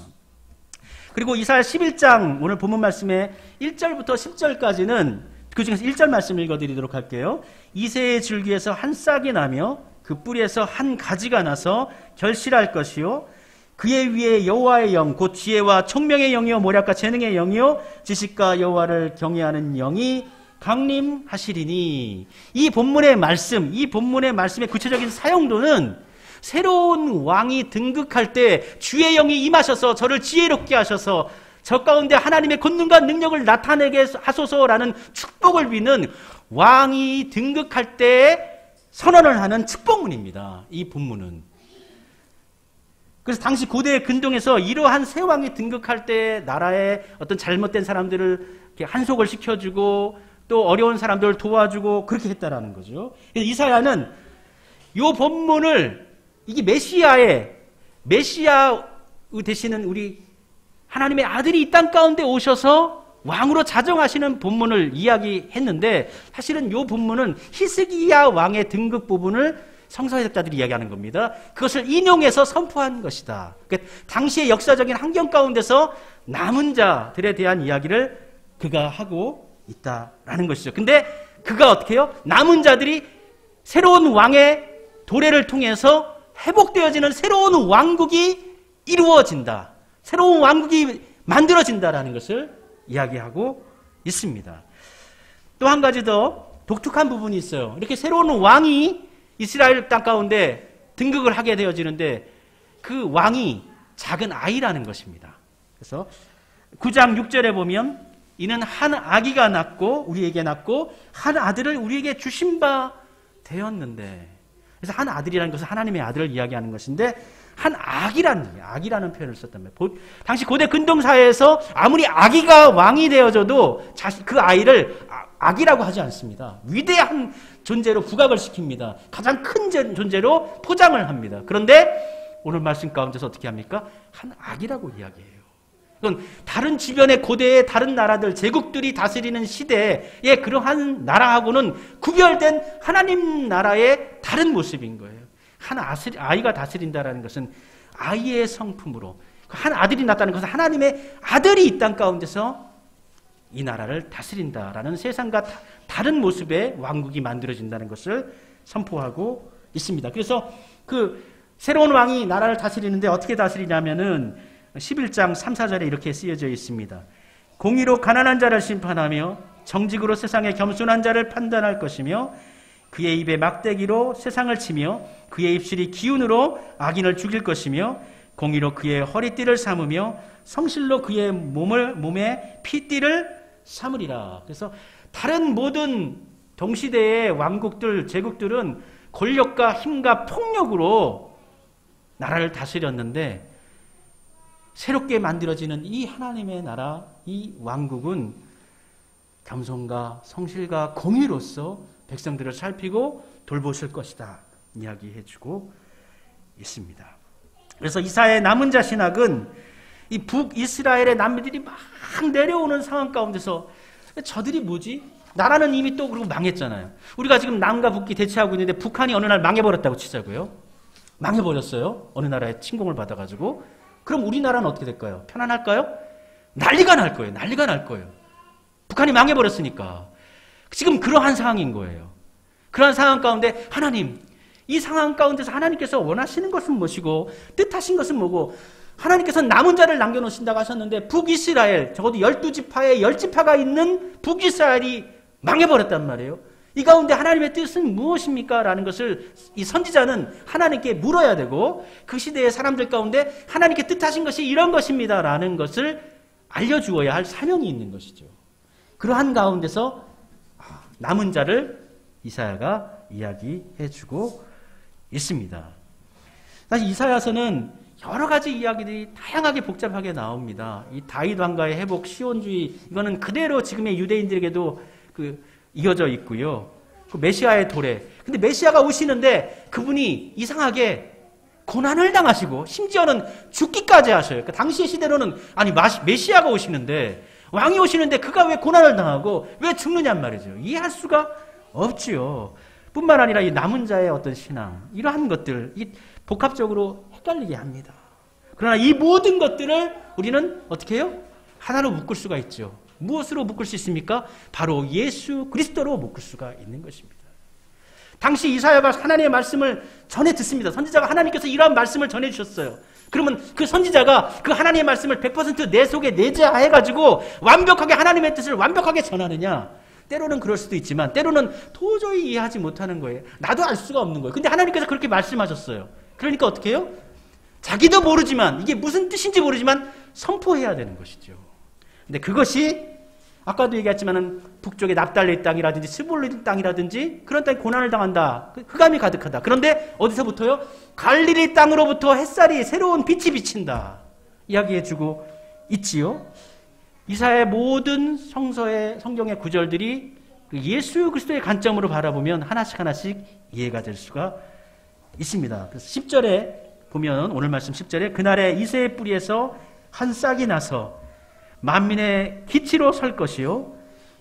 그리고 이사야 11장 오늘 본문 말씀에 1절부터 10절까지는 그 중에서 1절 말씀 읽어드리도록 할게요. 이새의 줄기에서 한 싹이 나며 그 뿌리에서 한 가지가 나서 결실할 것이요 그의 위에 여호와의 영 곧 지혜와 총명의 영이요 모략과 재능의 영이요 지식과 여호와를 경외하는 영이 강림하시리니. 이 본문의 말씀의 구체적인 사용도는 새로운 왕이 등극할 때 주의 영이 임하셔서 저를 지혜롭게 하셔서 저 가운데 하나님의 권능과 능력을 나타내게 하소서라는 축복을 비는 왕이 등극할 때 선언을 하는 축복문입니다. 이 본문은. 그래서 당시 고대의 근동에서 이러한 새 왕이 등극할 때 나라의 어떤 잘못된 사람들을 이렇게 한속을 시켜주고 또 어려운 사람들을 도와주고 그렇게 했다라는 거죠. 이사야는 요 본문을 이게 메시아 되시는 우리 하나님의 아들이 이 땅 가운데 오셔서 왕으로 자정하시는 본문을 이야기했는데 사실은 요 본문은 히스기야 왕의 등극 부분을 성서 해석자들이 이야기하는 겁니다. 그것을 인용해서 선포한 것이다. 그러니까 당시의 역사적인 환경 가운데서 남은 자들에 대한 이야기를 그가 하고 있다라는 것이죠. 근데 그가 어떻게 해요? 남은 자들이 새로운 왕의 도래를 통해서 회복되어지는 새로운 왕국이 이루어진다. 새로운 왕국이 만들어진다라는 것을 이야기하고 있습니다. 또 한 가지 더 독특한 부분이 있어요. 이렇게 새로운 왕이 이스라엘 땅 가운데 등극을 하게 되어지는데 그 왕이 작은 아이라는 것입니다. 그래서 9장 6절에 보면 이는 한 아기가 낳고 우리에게 낳고 한 아들을 우리에게 주신 바 되었는데, 그래서 한 아들이라는 것은 하나님의 아들을 이야기하는 것인데 한 악이라는 표현을 썼단 말이에요. 당시 고대 근동사회에서 아무리 아기가 왕이 되어져도 그 아이를 악이라고 하지 않습니다. 위대한 존재로 부각을 시킵니다. 가장 큰 존재로 포장을 합니다. 그런데 오늘 말씀 가운데서 어떻게 합니까? 한 악이라고 이야기해요. 그건 다른 주변의 고대의 다른 나라들, 제국들이 다스리는 시대의 그러한 나라하고는 구별된 하나님 나라의 다른 모습인 거예요. 한 아이가 다스린다는 것은 아이의 성품으로, 한 아들이 낳았다는 것은 하나님의 아들이 이 땅 가운데서 이 나라를 다스린다라는 세상과 다른 모습의 왕국이 만들어진다는 것을 선포하고 있습니다. 그래서 그 새로운 왕이 나라를 다스리는데 어떻게 다스리냐면은 11장 3, 4절에 이렇게 쓰여져 있습니다. 공의로 가난한 자를 심판하며 정직으로 세상의 겸손한 자를 판단할 것이며 그의 입에 막대기로 세상을 치며 그의 입술이 기운으로 악인을 죽일 것이며 공의로 그의 허리띠를 삼으며 성실로 그의 몸에 피띠를 삼으리라. 그래서 다른 모든 동시대의 왕국들, 제국들은 권력과 힘과 폭력으로 나라를 다스렸는데 새롭게 만들어지는 이 하나님의 나라, 이 왕국은 겸손과 성실과 공의로서 백성들을 살피고 돌보실 것이다 이야기해주고 있습니다. 그래서 이사야의 남은 자 신학은 이 북이스라엘의 남미들이 막 내려오는 상황 가운데서 저들이 뭐지? 나라는 이미 또 그리고 망했잖아요. 우리가 지금 남과 북이 대치하고 있는데 북한이 어느 날 망해버렸다고 치자고요. 망해버렸어요. 어느 나라에 침공을 받아가지고. 그럼 우리나라는 어떻게 될까요? 편안할까요? 난리가 날 거예요. 난리가 날 거예요. 북한이 망해버렸으니까. 지금 그러한 상황인 거예요. 그러한 상황 가운데 하나님, 이 상황 가운데서 하나님께서 원하시는 것은 무엇이고 뜻하신 것은 뭐고 하나님께서 남은 자를 남겨놓으신다고 하셨는데 북이스라엘, 적어도 12지파에 10지파가 있는 북이스라엘이 망해버렸단 말이에요. 이 가운데 하나님의 뜻은 무엇입니까? 라는 것을 이 선지자는 하나님께 물어야 되고 그 시대의 사람들 가운데 하나님께 뜻하신 것이 이런 것입니다. 라는 것을 알려주어야 할 사명이 있는 것이죠. 그러한 가운데서 남은 자를 이사야가 이야기해주고 있습니다. 사실 이사야서는 여러 가지 이야기들이 다양하게 복잡하게 나옵니다. 이 다윗 왕가의 회복, 시온주의, 이거는 그대로 지금의 유대인들에게도 이어져 있고요. 그 메시아의 도래. 근데 메시아가 오시는데 그분이 이상하게 고난을 당하시고 심지어는 죽기까지 하셔요. 그러니까 당시의 시대로는 아니 메시아가 오시는데 왕이 오시는데 그가 왜 고난을 당하고 왜 죽느냔 말이죠. 이해할 수가 없지요. 뿐만 아니라 이 남은 자의 어떤 신앙, 이러한 것들 이 복합적으로 헷갈리게 합니다. 그러나 이 모든 것들을 우리는 어떻게 해요? 하나로 묶을 수가 있죠. 무엇으로 묶을 수 있습니까? 바로 예수 그리스도로 묶을 수가 있는 것입니다. 당시 이사야가 하나님의 말씀을 전해 듣습니다. 선지자가 하나님께서 이러한 말씀을 전해 주셨어요. 그러면 그 선지자가 그 하나님의 말씀을 100% 내 속에 내재해가지고 완벽하게 하나님의 뜻을 완벽하게 전하느냐? 때로는 그럴 수도 있지만 때로는 도저히 이해하지 못하는 거예요. 나도 알 수가 없는 거예요. 근데 하나님께서 그렇게 말씀하셨어요. 그러니까 어떻게 해요? 자기도 모르지만 이게 무슨 뜻인지 모르지만 선포해야 되는 것이죠. 근데 그것이 아까도 얘기했지만은 북쪽의 납달리 땅이라든지 스볼린 땅이라든지 그런 땅에 고난을 당한다. 흑암이 가득하다. 그런데 어디서부터요? 갈릴리 땅으로부터 햇살이 새로운 빛이 비친다. 이야기해주고 있지요. 이사야의 모든 성경의 구절들이 예수 그리스도의 관점으로 바라보면 하나씩 하나씩 이해가 될 수가 있습니다. 그래서 10절에 보면 오늘 말씀 10절에 그날에 이새의 뿌리에서 한 싹이 나서 만민의 기치로 설 것이요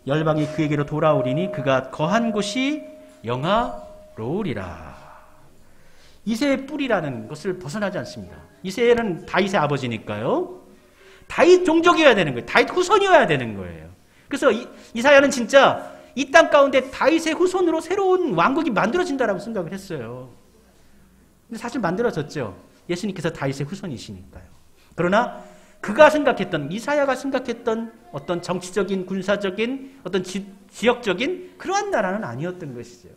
열방이 그에게로 돌아오리니 그가 거한 곳이 영화로우리라. 이새의 뿌리라는 것을 벗어나지 않습니다. 이새는 다윗의 아버지니까요. 다윗 종족이어야 되는 거예요. 다윗 후손이어야 되는 거예요. 그래서 이사야는 진짜 이 땅 가운데 다윗의 후손으로 새로운 왕국이 만들어진다라고 생각을 했어요. 근데 사실 만들어졌죠. 예수님께서 다윗의 후손이시니까요. 그러나 그가 생각했던, 이사야가 생각했던 어떤 정치적인, 군사적인, 어떤 지역적인 그러한 나라는 아니었던 것이죠.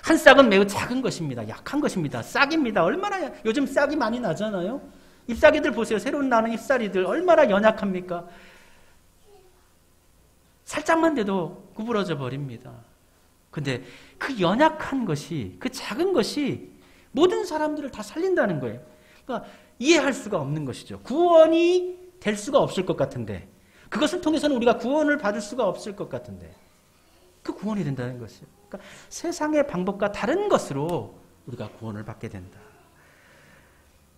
한 싹은 매우 작은 것입니다. 약한 것입니다. 싹입니다. 얼마나, 요즘 싹이 많이 나잖아요. 잎사귀들 보세요. 새로 나는 잎사귀들 얼마나 연약합니까? 살짝만 돼도 구부러져 버립니다. 근데 그 연약한 것이, 그 작은 것이 모든 사람들을 다 살린다는 거예요. 그러니까 이해할 수가 없는 것이죠. 구원이 될 수가 없을 것 같은데, 그것을 통해서는 우리가 구원을 받을 수가 없을 것 같은데, 그 구원이 된다는 것이에요. 그러니까 세상의 방법과 다른 것으로 우리가 구원을 받게 된다.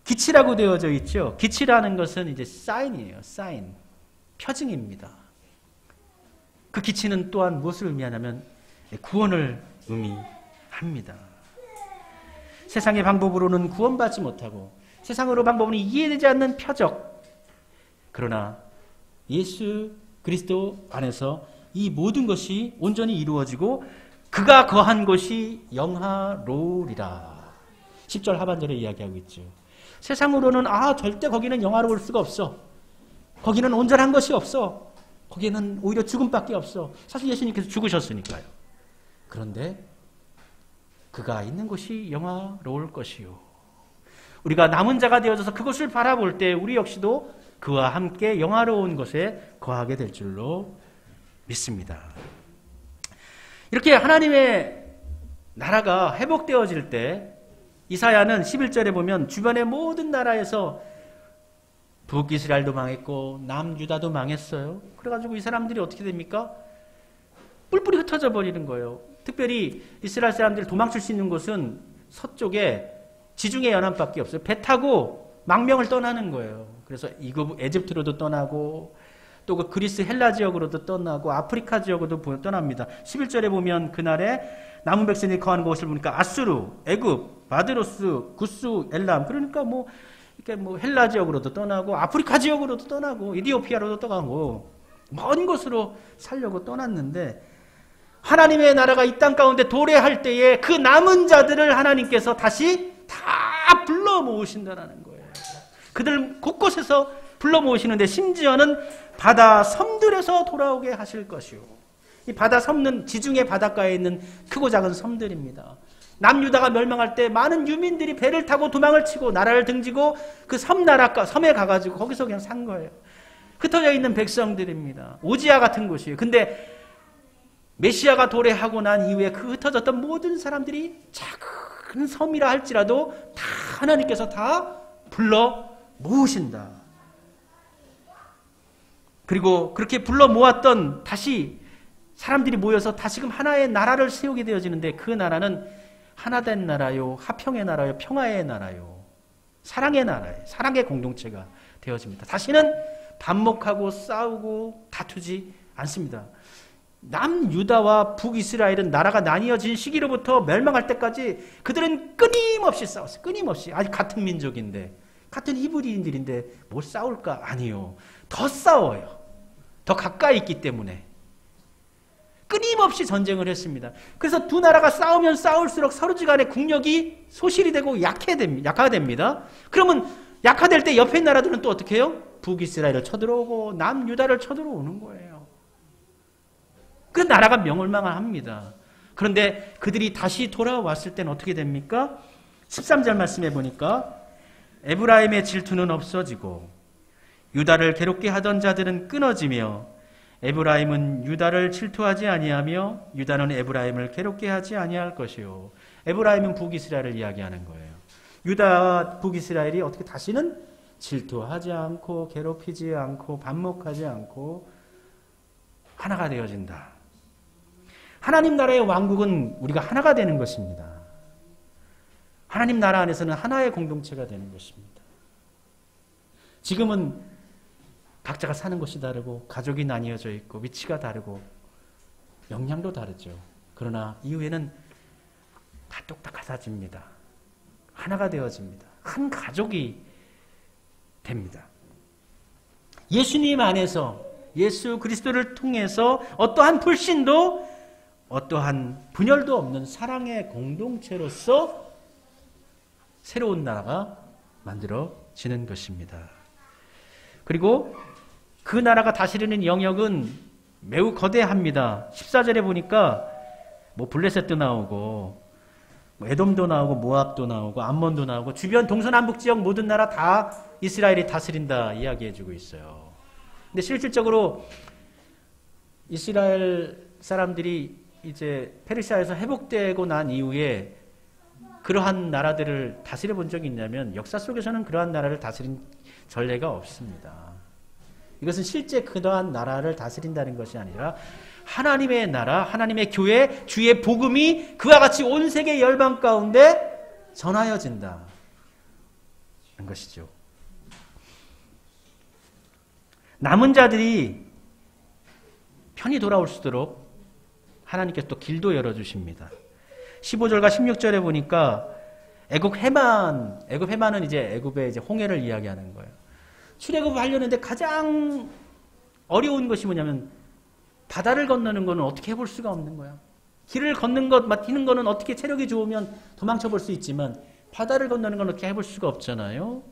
기치라고 되어져 있죠. 기치라는 것은 이제 사인이에요. 사인. 표징입니다. 그 기치는 또한 무엇을 의미하냐면 구원을 의미합니다. 세상의 방법으로는 구원받지 못하고 세상으로 방법으로는 이해되지 않는 표적. 그러나 예수 그리스도 안에서 이 모든 것이 온전히 이루어지고 그가 거한 곳이 영화로우리라. 10절 하반절에 이야기하고 있죠. 세상으로는 절대 거기는 영화로울 수가 없어. 거기는 온전한 것이 없어. 거기는 오히려 죽음밖에 없어. 사실 예수님께서 죽으셨으니까요. 그런데 그가 있는 곳이 영화로울 것이요. 우리가 남은 자가 되어져서 그것을 바라볼 때 우리 역시도 그와 함께 영화로운 것에 거하게 될 줄로 믿습니다. 이렇게 하나님의 나라가 회복되어질 때 이사야는 11절에 보면 주변의 모든 나라에서 북이스라엘도 망했고 남유다도 망했어요. 그래가지고 이 사람들이 어떻게 됩니까? 뿔뿔이 흩어져 버리는 거예요. 특별히 이스라엘 사람들이 도망칠 수 있는 곳은 서쪽에 지중해 연안밖에 없어요. 배 타고 망명을 떠나는 거예요. 그래서 에집트로도 떠나고 또 그 그리스 헬라 지역으로도 떠나고 아프리카 지역으로도 떠납니다. 11절에 보면 그날에 남은 백성이 거하는 곳을 보니까 아수르, 애굽, 바드로스, 구스, 엘람, 그러니까 이렇게 헬라 지역으로도 떠나고 아프리카 지역으로도 떠나고 이디오피아로도 떠나고 먼 곳으로 살려고 떠났는데 하나님의 나라가 이 땅 가운데 도래할 때에 그 남은 자들을 하나님께서 다시 다 불러 모으신다는 거예요. 그들 곳곳에서 불러 모으시는데 심지어는 바다 섬들에서 돌아오게 하실 것이요. 이 바다 섬은 지중해 바닷가에 있는 크고 작은 섬들입니다. 남유다가 멸망할 때 많은 유민들이 배를 타고 도망을 치고 나라를 등지고 그 섬에 가가지고 거기서 그냥 산 거예요. 흩어져 있는 백성들입니다. 오지아 같은 곳이에요. 근데 메시아가 도래하고 난 이후에 그 흩어졌던 모든 사람들이 작은 섬이라 할지라도 다 하나님께서 다 불러 모으신다. 그리고 그렇게 불러 모았던 다시 사람들이 모여서 다시금 하나의 나라를 세우게 되어지는데 그 나라는 하나된 나라요, 화평의 나라요, 평화의 나라요, 사랑의 나라요, 사랑의 공동체가 되어집니다. 다시는 반목하고 싸우고 다투지 않습니다. 남유다와 북이스라엘은 나라가 나뉘어진 시기로부터 멸망할 때까지 그들은 끊임없이 싸웠어요. 끊임없이. 아직 같은 민족인데, 같은 히브리인들인데 뭘 싸울까? 아니요. 더 싸워요. 더 가까이 있기 때문에. 끊임없이 전쟁을 했습니다. 그래서 두 나라가 싸우면 싸울수록 서로지간의 국력이 소실이 되고 약화됩니다. 그러면 약화될 때 옆에 나라들은 또 어떻게 해요? 북이스라엘을 쳐들어오고 남유다를 쳐들어오는 거예요. 그 나라가 명월망합니다. 그런데 그들이 다시 돌아왔을 때는 어떻게 됩니까? 13절 말씀해 보니까 에브라임의 질투는 없어지고 유다를 괴롭게 하던 자들은 끊어지며 에브라임은 유다를 질투하지 아니하며 유다는 에브라임을 괴롭게 하지 아니할 것이요. 에브라임은 북이스라엘을 이야기하는 거예요. 유다와 북이스라엘이 어떻게 다시는 질투하지 않고 괴롭히지 않고 반목하지 않고 하나가 되어진다. 하나님 나라의 왕국은 우리가 하나가 되는 것입니다. 하나님 나라 안에서는 하나의 공동체가 되는 것입니다. 지금은 각자가 사는 곳이 다르고 가족이 나뉘어져 있고 위치가 다르고 역량도 다르죠. 그러나 이후에는 다 똑똑하다집니다. 하나가 되어집니다. 한 가족이 됩니다. 예수님 안에서 예수 그리스도를 통해서 어떠한 불신도 어떠한 분열도 없는 사랑의 공동체로서 새로운 나라가 만들어지는 것입니다. 그리고 그 나라가 다스리는 영역은 매우 거대합니다. 14절에 보니까 뭐 블레셋도 나오고 에돔도 나오고 모압도 나오고 암몬도 나오고 주변 동서남북 지역 모든 나라 다 이스라엘이 다스린다 이야기해주고 있어요. 근데 실질적으로 이스라엘 사람들이 이제 페르시아에서 회복되고 난 이후에 그러한 나라들을 다스려 본 적이 있냐면 역사 속에서는 그러한 나라를 다스린 전례가 없습니다. 이것은 실제 그러한 나라를 다스린다는 것이 아니라 하나님의 나라, 하나님의 교회, 주의 복음이 그와 같이 온 세계 열방 가운데 전하여진다는 것이죠. 남은 자들이 편히 돌아올 수 있도록 하나님께서 또 길도 열어주십니다. 15절과 16절에 보니까 애굽 해만은 이제 애굽의 이제 홍해를 이야기하는 거예요. 출애굽을 하려는데 가장 어려운 것이 뭐냐면 바다를 건너는 거는 어떻게 해볼 수가 없는 거야. 길을 걷는 것, 뛰는 거는 어떻게 체력이 좋으면 도망쳐 볼 수 있지만 바다를 건너는 건 어떻게 해볼 수가 없잖아요.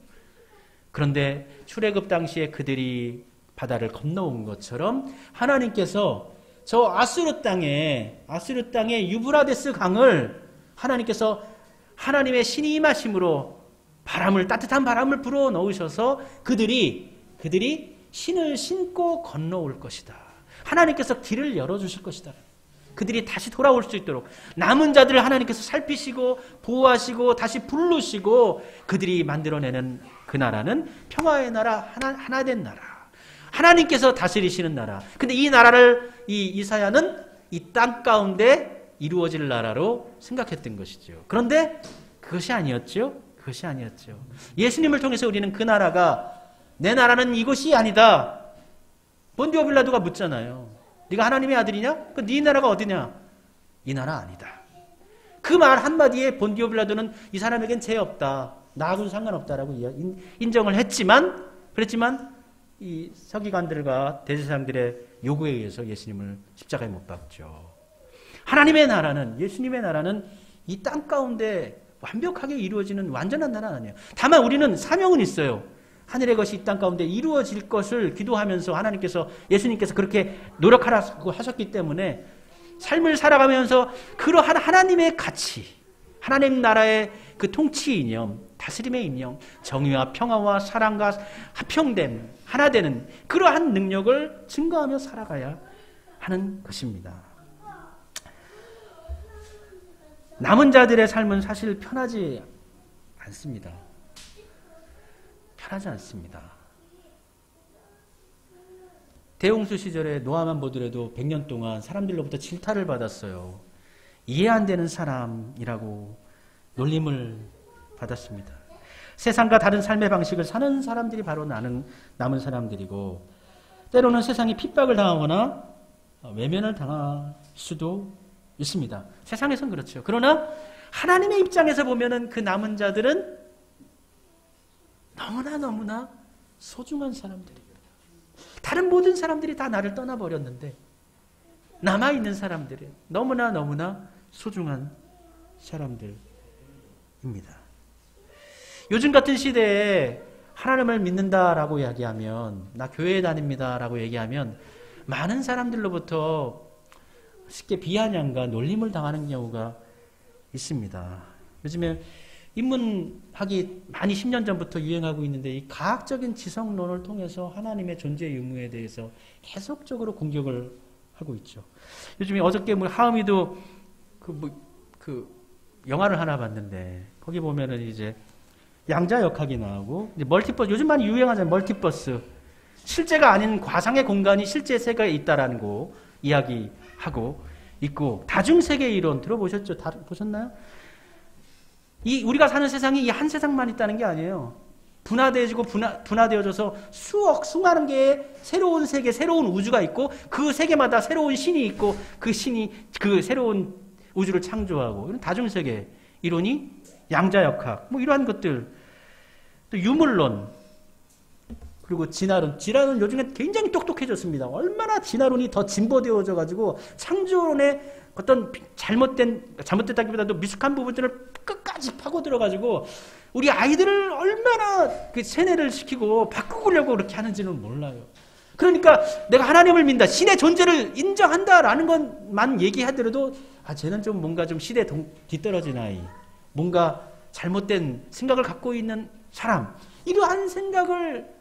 그런데 출애굽 당시에 그들이 바다를 건너온 것처럼 하나님께서 저 아수르 땅에 유브라데스 강을 하나님께서 하나님의 신이 임하심으로 따뜻한 바람을 불어 넣으셔서 그들이 신을 신고 건너올 것이다. 하나님께서 길을 열어주실 것이다. 그들이 다시 돌아올 수 있도록 남은 자들을 하나님께서 살피시고 보호하시고 다시 부르시고 그들이 만들어내는 그 나라는 평화의 나라, 하나된 나라. 하나님께서 다스리시는 나라. 근데 이 나라를 이사야는 이 땅 가운데 이루어질 나라로 생각했던 것이죠. 그런데 그것이 아니었죠. 예수님을 통해서 우리는 그 나라가 내 나라는 이곳이 아니다. 본디오 빌라도가 묻잖아요. 네가 하나님의 아들이냐? 네 나라가 어디냐? 이 나라 아니다. 그 말 한마디에 본디오 빌라도는 이 사람에겐 죄 없다. 나하고는 상관없다라고 인정을 그랬지만 이 서기관들과 대제사장들의 요구에 의해서 예수님을 십자가에 못 박죠. 하나님의 나라는, 예수님의 나라는 이 땅 가운데 완벽하게 이루어지는 완전한 나라는 아니에요. 다만 우리는 사명은 있어요. 하늘의 것이 이 땅 가운데 이루어질 것을 기도하면서 예수님께서 그렇게 노력하라고 하셨기 때문에 삶을 살아가면서 그러한 하나님의 가치, 하나님 나라의 그 통치 이념, 다스림의 이념, 정의와 평화와 사랑과 합평됨, 하나 되는 그러한 능력을 증거하며 살아가야 하는 것입니다. 남은 자들의 삶은 사실 편하지 않습니다. 대홍수 시절에 노아만 보더라도 100년 동안 사람들로부터 질타를 받았어요. 이해 안 되는 사람이라고 놀림을 받았습니다. 세상과 다른 삶의 방식을 사는 사람들이 바로 남은 사람들이고 때로는 세상에 핍박을 당하거나 외면을 당할 수도 있습니다. 세상에선 그렇죠. 그러나 하나님의 입장에서 보면은 그 남은 자들은 너무나 소중한 사람들이에요. 다른 모든 사람들이 다 나를 떠나버렸는데 남아있는 사람들이 너무나 소중한 사람들입니다. 요즘 같은 시대에 하나님을 믿는다라고 이야기하면, 나 교회에 다닙니다라고 얘기하면 많은 사람들로부터 쉽게 비아냥과 놀림을 당하는 경우가 있습니다. 요즘에 인문학이 많이 10년 전부터 유행하고 있는데 이 과학적인 지성론을 통해서 하나님의 존재 유무에 대해서 계속적으로 공격을 하고 있죠. 요즘에 어저께 하은이도 그 영화를 하나 봤는데 거기 보면은 이제 양자역학이 나오고 이제 멀티버스, 요즘 많이 유행하잖아요. 멀티버스, 실제가 아닌 과상의 공간이 실제 세계에 있다라는 거 이야기하고, 있고, 다중세계 이론 들어보셨죠? 보셨나요? 우리가 사는 세상이 이 한 세상만 있다는 게 아니에요. 분화되어지고 분화되어져서 수많은 개의 새로운 세계, 새로운 우주가 있고, 그 세계마다 새로운 신이 있고, 그 신이 그 새로운 우주를 창조하고, 이런 다중세계 이론이 양자역학, 뭐 이러한 것들, 또 유물론, 그리고 진화론. 진화론 요즘에 굉장히 똑똑해졌습니다. 얼마나 진화론이 더 진보되어져 가지고 창조론의 어떤 잘못됐다기보다도 미숙한 부분들을 끝까지 파고들어 가지고 우리 아이들을 얼마나 그 세뇌를 시키고 바꾸려고 그렇게 하는지는 몰라요. 그러니까 내가 하나님을 믿는다, 신의 존재를 인정한다라는 것만 얘기하더라도 쟤는 좀 뭔가 좀 시대에 뒤떨어진 아이, 뭔가 잘못된 생각을 갖고 있는 사람, 이러한 생각을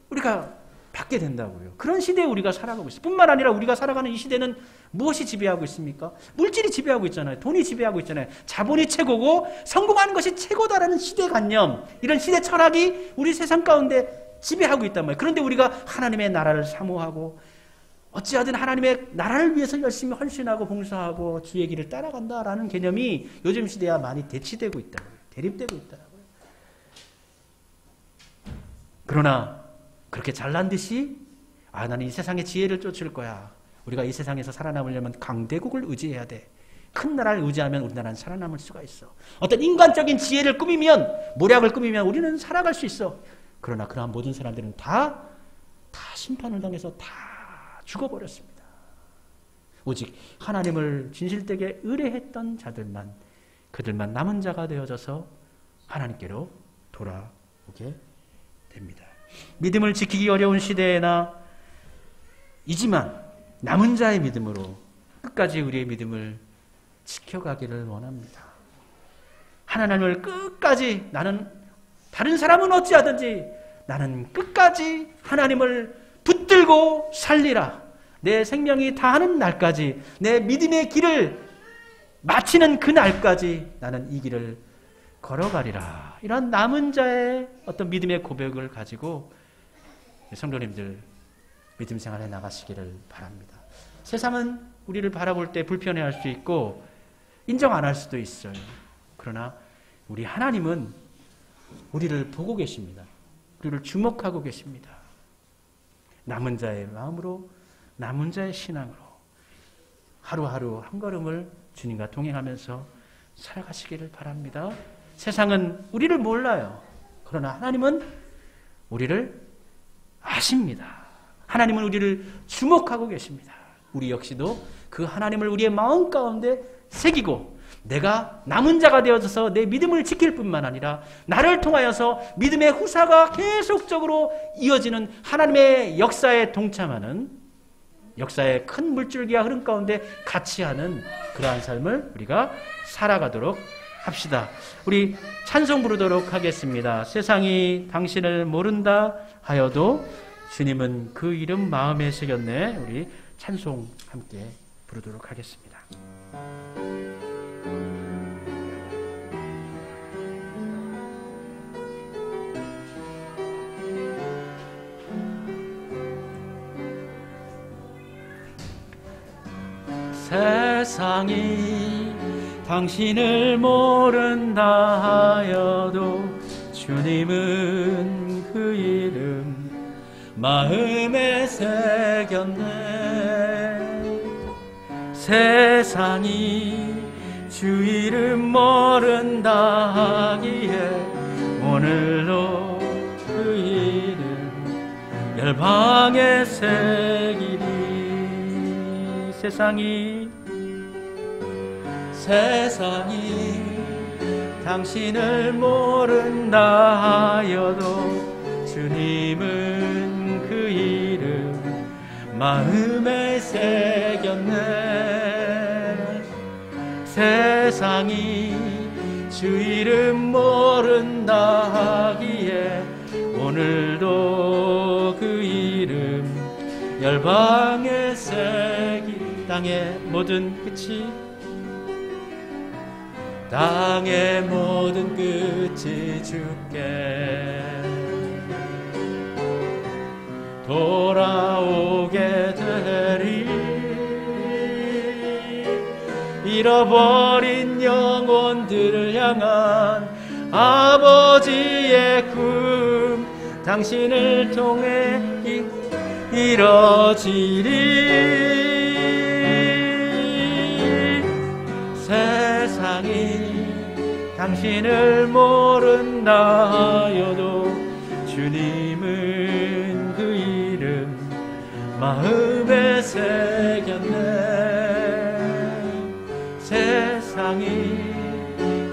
우리가 받게 된다고요. 그런 시대에 우리가 살아가고 있어요. 뿐만 아니라 우리가 살아가는 이 시대는 무엇이 지배하고 있습니까? 물질이 지배하고 있잖아요. 돈이 지배하고 있잖아요. 자본이 최고고 성공하는 것이 최고다라는 시대관념, 이런 시대 철학이 우리 세상 가운데 지배하고 있단 말이에요. 그런데 우리가 하나님의 나라를 사모하고 어찌하든 하나님의 나라를 위해서 열심히 헌신하고 봉사하고 주의 길을 따라간다라는 개념이 요즘 시대와 많이 대치되고 있다고요. 대립되고 있다고요. 그러나 그렇게 잘난 듯이 나는 이 세상의 지혜를 쫓을 거야. 우리가 이 세상에서 살아남으려면 강대국을 의지해야 돼. 큰 나라를 의지하면 우리나라는 살아남을 수가 있어. 어떤 인간적인 지혜를 꾸미면, 모략을 꾸미면 우리는 살아갈 수 있어. 그러나 그러한 모든 사람들은 다 심판을 당해서 다 죽어버렸습니다. 오직 하나님을 진실되게 의뢰했던 자들만, 그들만 남은 자가 되어져서 하나님께로 돌아오게 됩니다. 믿음을 지키기 어려운 시대나 이지만 남은 자의 믿음으로 끝까지 우리의 믿음을 지켜가기를 원합니다. 하나님을 끝까지, 나는 다른 사람은 어찌하든지 나는 끝까지 하나님을 붙들고 살리라. 내 생명이 다하는 날까지, 내 믿음의 길을 마치는 그 날까지 나는 이 길을 걸어가리라. 이런 남은 자의 어떤 믿음의 고백을 가지고 성도님들 믿음 생활에 나가시기를 바랍니다. 세상은 우리를 바라볼 때 불편해할 수 있고 인정 안 할 수도 있어요. 그러나 우리 하나님은 우리를 보고 계십니다. 우리를 주목하고 계십니다. 남은 자의 마음으로, 남은 자의 신앙으로 하루하루 한 걸음을 주님과 동행하면서 살아가시기를 바랍니다. 세상은 우리를 몰라요. 그러나 하나님은 우리를 아십니다. 하나님은 우리를 주목하고 계십니다. 우리 역시도 그 하나님을 우리의 마음 가운데 새기고 내가 남은 자가 되어져서 내 믿음을 지킬 뿐만 아니라 나를 통하여서 믿음의 후사가 계속적으로 이어지는 하나님의 역사에 동참하는, 역사의 큰 물줄기와 흐름 가운데 같이 하는 그러한 삶을 우리가 살아가도록 합시다. 우리 찬송 부르도록 하겠습니다. 세상이 당신을 모른다 하여도 주님은 그 이름 마음에 새겼네. 우리 찬송 함께 부르도록 하겠습니다. 세상이 당신을 모른다 하여도 주님은 그 이름 마음에 새겼네. 세상이 주 이름 모른다 하기에 오늘도 그 이름 열방에 새기리. 세상이 당신을 모른다 하여도 주님은 그 이름 마음에 새겼네. 세상이 주 이름 모른다 하기에 오늘도 그 이름 열방에 새기. 땅의 모든 끝이, 땅의 모든 끝이 주께 돌아오게 되리. 잃어버린 영혼들을 향한 아버지의 꿈 당신을 통해 이뤄지리. 세상이 당신을 모른다 하여도 주님은 그 이름 마음에 새겼네. 세상이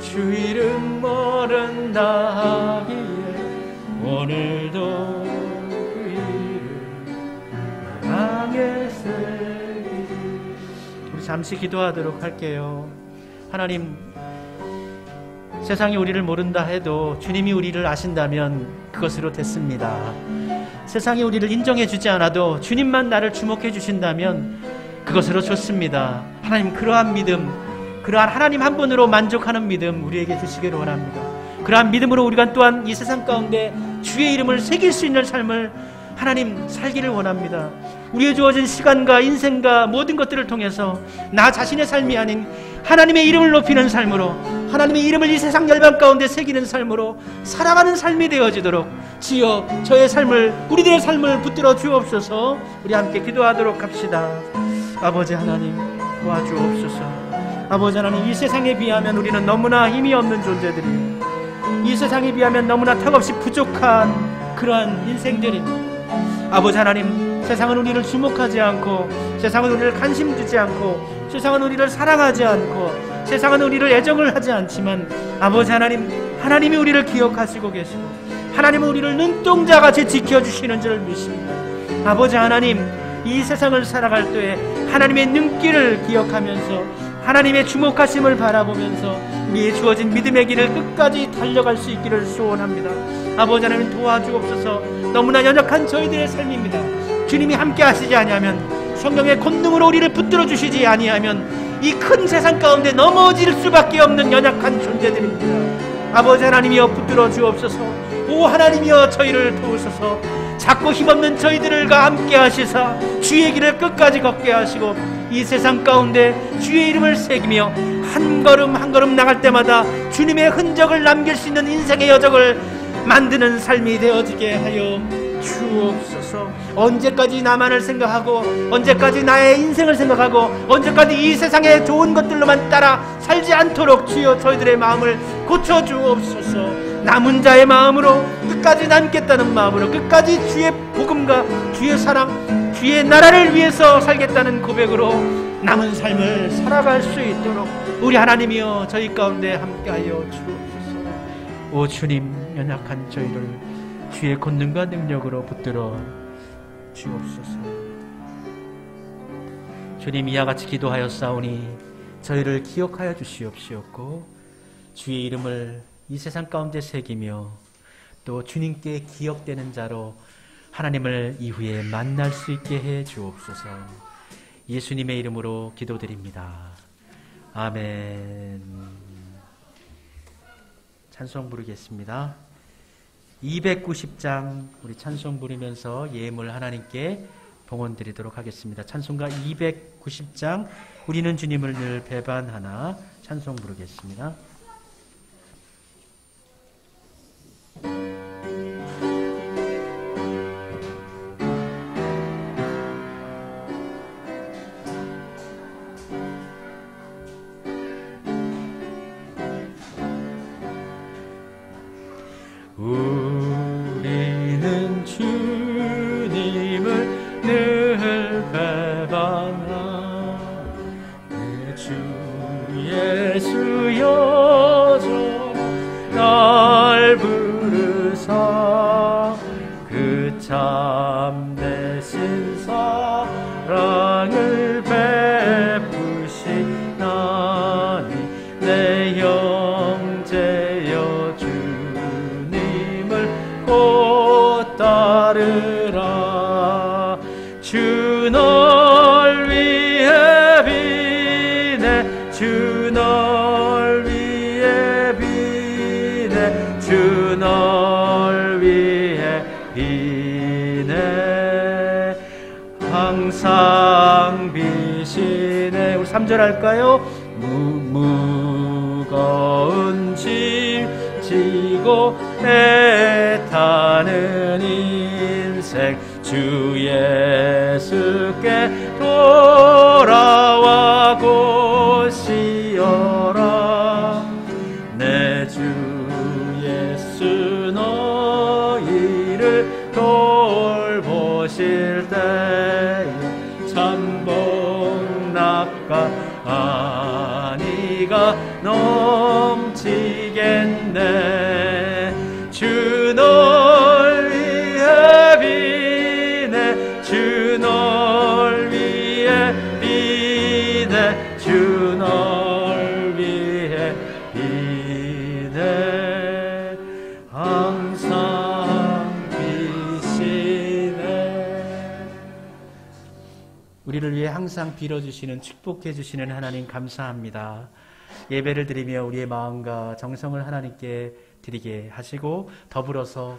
주 이름 모른다 하기에 오늘도 그 이름 마음에 새기리. 우리 잠시 기도하도록 할게요. 하나님, 세상이 우리를 모른다 해도 주님이 우리를 아신다면 그것으로 됐습니다. 세상이 우리를 인정해 주지 않아도 주님만 나를 주목해 주신다면 그것으로 좋습니다. 하나님, 그러한 믿음, 그러한 하나님 한 분으로 만족하는 믿음 우리에게 주시기를 원합니다. 그러한 믿음으로 우리가 또한 이 세상 가운데 주의 이름을 새길 수 있는 삶을 하나님 살기를 원합니다. 우리의 주어진 시간과 인생과 모든 것들을 통해서 나 자신의 삶이 아닌 하나님의 이름을 높이는 삶으로, 하나님의 이름을 이 세상 열방 가운데 새기는 삶으로 살아가는 삶이 되어지도록 주여 저의 삶을, 우리들의 삶을 붙들어 주옵소서. 우리 함께 기도하도록 합시다. 아버지 하나님, 도와주옵소서. 아버지 하나님, 이 세상에 비하면 우리는 너무나 힘이 없는 존재들이에요. 이 세상에 비하면 너무나 턱없이 부족한 그러한 인생들이, 아버지 하나님, 세상은 우리를 주목하지 않고, 세상은 우리를 관심 두지 않고, 세상은 우리를 사랑하지 않고, 세상은 우리를 애정을 하지 않지만 아버지 하나님, 하나님이 우리를 기억하시고 계시고 하나님은 우리를 눈동자같이 지켜주시는 줄 믿습니다. 아버지 하나님, 이 세상을 살아갈 때에 하나님의 눈길을 기억하면서 하나님의 주목하심을 바라보면서 우리의 주어진 믿음의 길을 끝까지 달려갈 수 있기를 소원합니다. 아버지 하나님, 도와주옵소서. 너무나 연약한 저희들의 삶입니다. 주님이 함께 하시지 아니하면, 성령의 권능으로 우리를 붙들어 주시지 아니하면 이 큰 세상 가운데 넘어질 수밖에 없는 연약한 존재들입니다. 아버지 하나님이여, 붙들어 주옵소서. 오 하나님이여, 저희를 도우소서. 작고 힘없는 저희들과 함께 하시사 주의 길을 끝까지 걷게 하시고 이 세상 가운데 주의 이름을 새기며 한 걸음 한 걸음 나갈 때마다 주님의 흔적을 남길 수 있는 인생의 여정을 만드는 삶이 되어지게 하여 주옵소서. 언제까지 나만을 생각하고, 언제까지 나의 인생을 생각하고, 언제까지 이 세상의 좋은 것들로만 따라 살지 않도록 주여 저희들의 마음을 고쳐주옵소서. 남은 자의 마음으로, 끝까지 남겠다는 마음으로, 끝까지 주의 복음과 주의 사랑, 주의 나라를 위해서 살겠다는 고백으로 남은 삶을 살아갈 수 있도록 우리 하나님이여 저희 가운데 함께하여 주옵소서. 오 주님, 연약한 저희를 주의 권능과 능력으로 붙들어 주옵소서. 주님, 이와 같이 기도하였사오니 저희를 기억하여 주시옵시옵고 주의 이름을 이 세상 가운데 새기며 또 주님께 기억되는 자로 하나님을 이후에 만날 수 있게 해 주옵소서. 예수님의 이름으로 기도드립니다. 아멘. 찬송 부르겠습니다. 290장 우리 찬송 부르면서 예물 하나님께 봉헌 드리도록 하겠습니다. 찬송가 290장 우리는 주님을 늘 배반하나 찬송 부르겠습니다. 우리는 주님을 늘 배반하나 내 주 예수여 날 부르사 그 참되신 사랑을 베푸시나니 내 형제여 주님을 곧 따르라. 주 널 위해 비네 주 널 위해 비네 주 널 위해 비네 항상 비시네. 우리 3절 할까요? 무거운 짐 지고 애타는 인생 주 예수께 돌아와 곧 쉬어라. 내 주 예수 너희를 돌보실 때에 참복 낙과 안위가 넘치겠네. 주 널 위해 비네. 주 널 위해 비네. 주 널 위해 비네. 항상 비시네. 우리를 위해 항상 빌어주시는, 축복해주시는 하나님 감사합니다. 예배를 드리며 우리의 마음과 정성을 하나님께 드리게 하시고 더불어서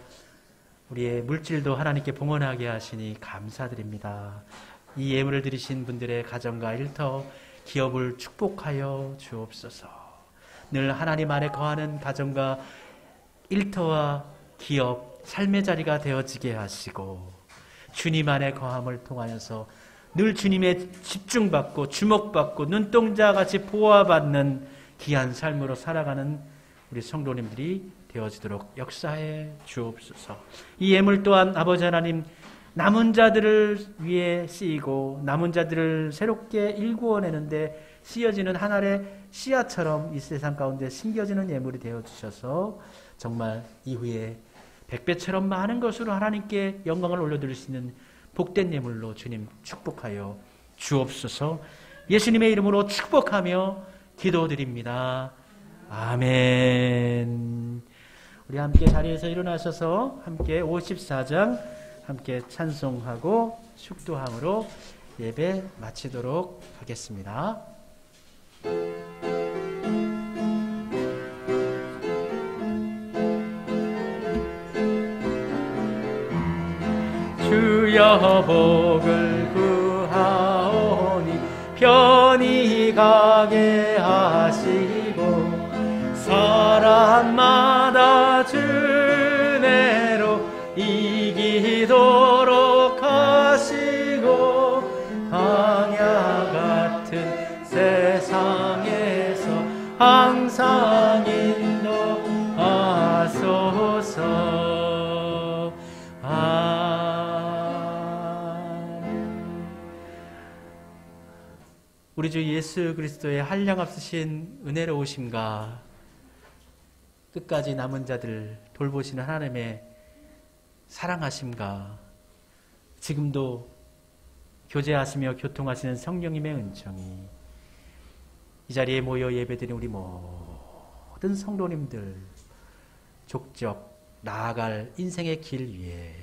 우리의 물질도 하나님께 봉헌하게 하시니 감사드립니다. 이 예물을 드리신 분들의 가정과 일터, 기업을 축복하여 주옵소서. 늘 하나님 안에 거하는 가정과 일터와 기업, 삶의 자리가 되어지게 하시고 주님 안에 거함을 통하여서 늘 주님의 집중받고 주목받고 눈동자같이 보호받는 귀한 삶으로 살아가는 우리 성도님들이 되어지도록 역사해 주옵소서. 이 예물 또한 아버지 하나님, 남은 자들을 위해 쓰이고 남은 자들을 새롭게 일구어내는데 쓰여지는 한 알의 씨앗처럼 이 세상 가운데 심겨지는 예물이 되어주셔서 정말 이후에 백배처럼 많은 것으로 하나님께 영광을 올려드릴 수 있는 복된 예물로 주님 축복하여 주옵소서. 예수님의 이름으로 축복하며 기도드립니다. 아멘. 우리 함께 자리에서 일어나셔서 함께 54장 함께 찬송하고 축도함으로 예배 마치도록 하겠습니다. 주여 복을 구하오니 편히 가게 하시고 사람마다 주내로 이기도록 하시고 광야 같은 세상에서 항상 인도하소서. 우리 주 예수 그리스도의 한량없으신 은혜로우심과 끝까지 남은 자들 돌보시는 하나님의 사랑하심과 지금도 교제하시며 교통하시는 성령님의 은총이 이 자리에 모여 예배드린 우리 모든 성도님들 족적 나아갈 인생의 길 위에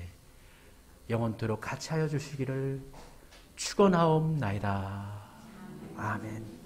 영원토록 같이 하여 주시기를 축원하옵나이다. 아멘.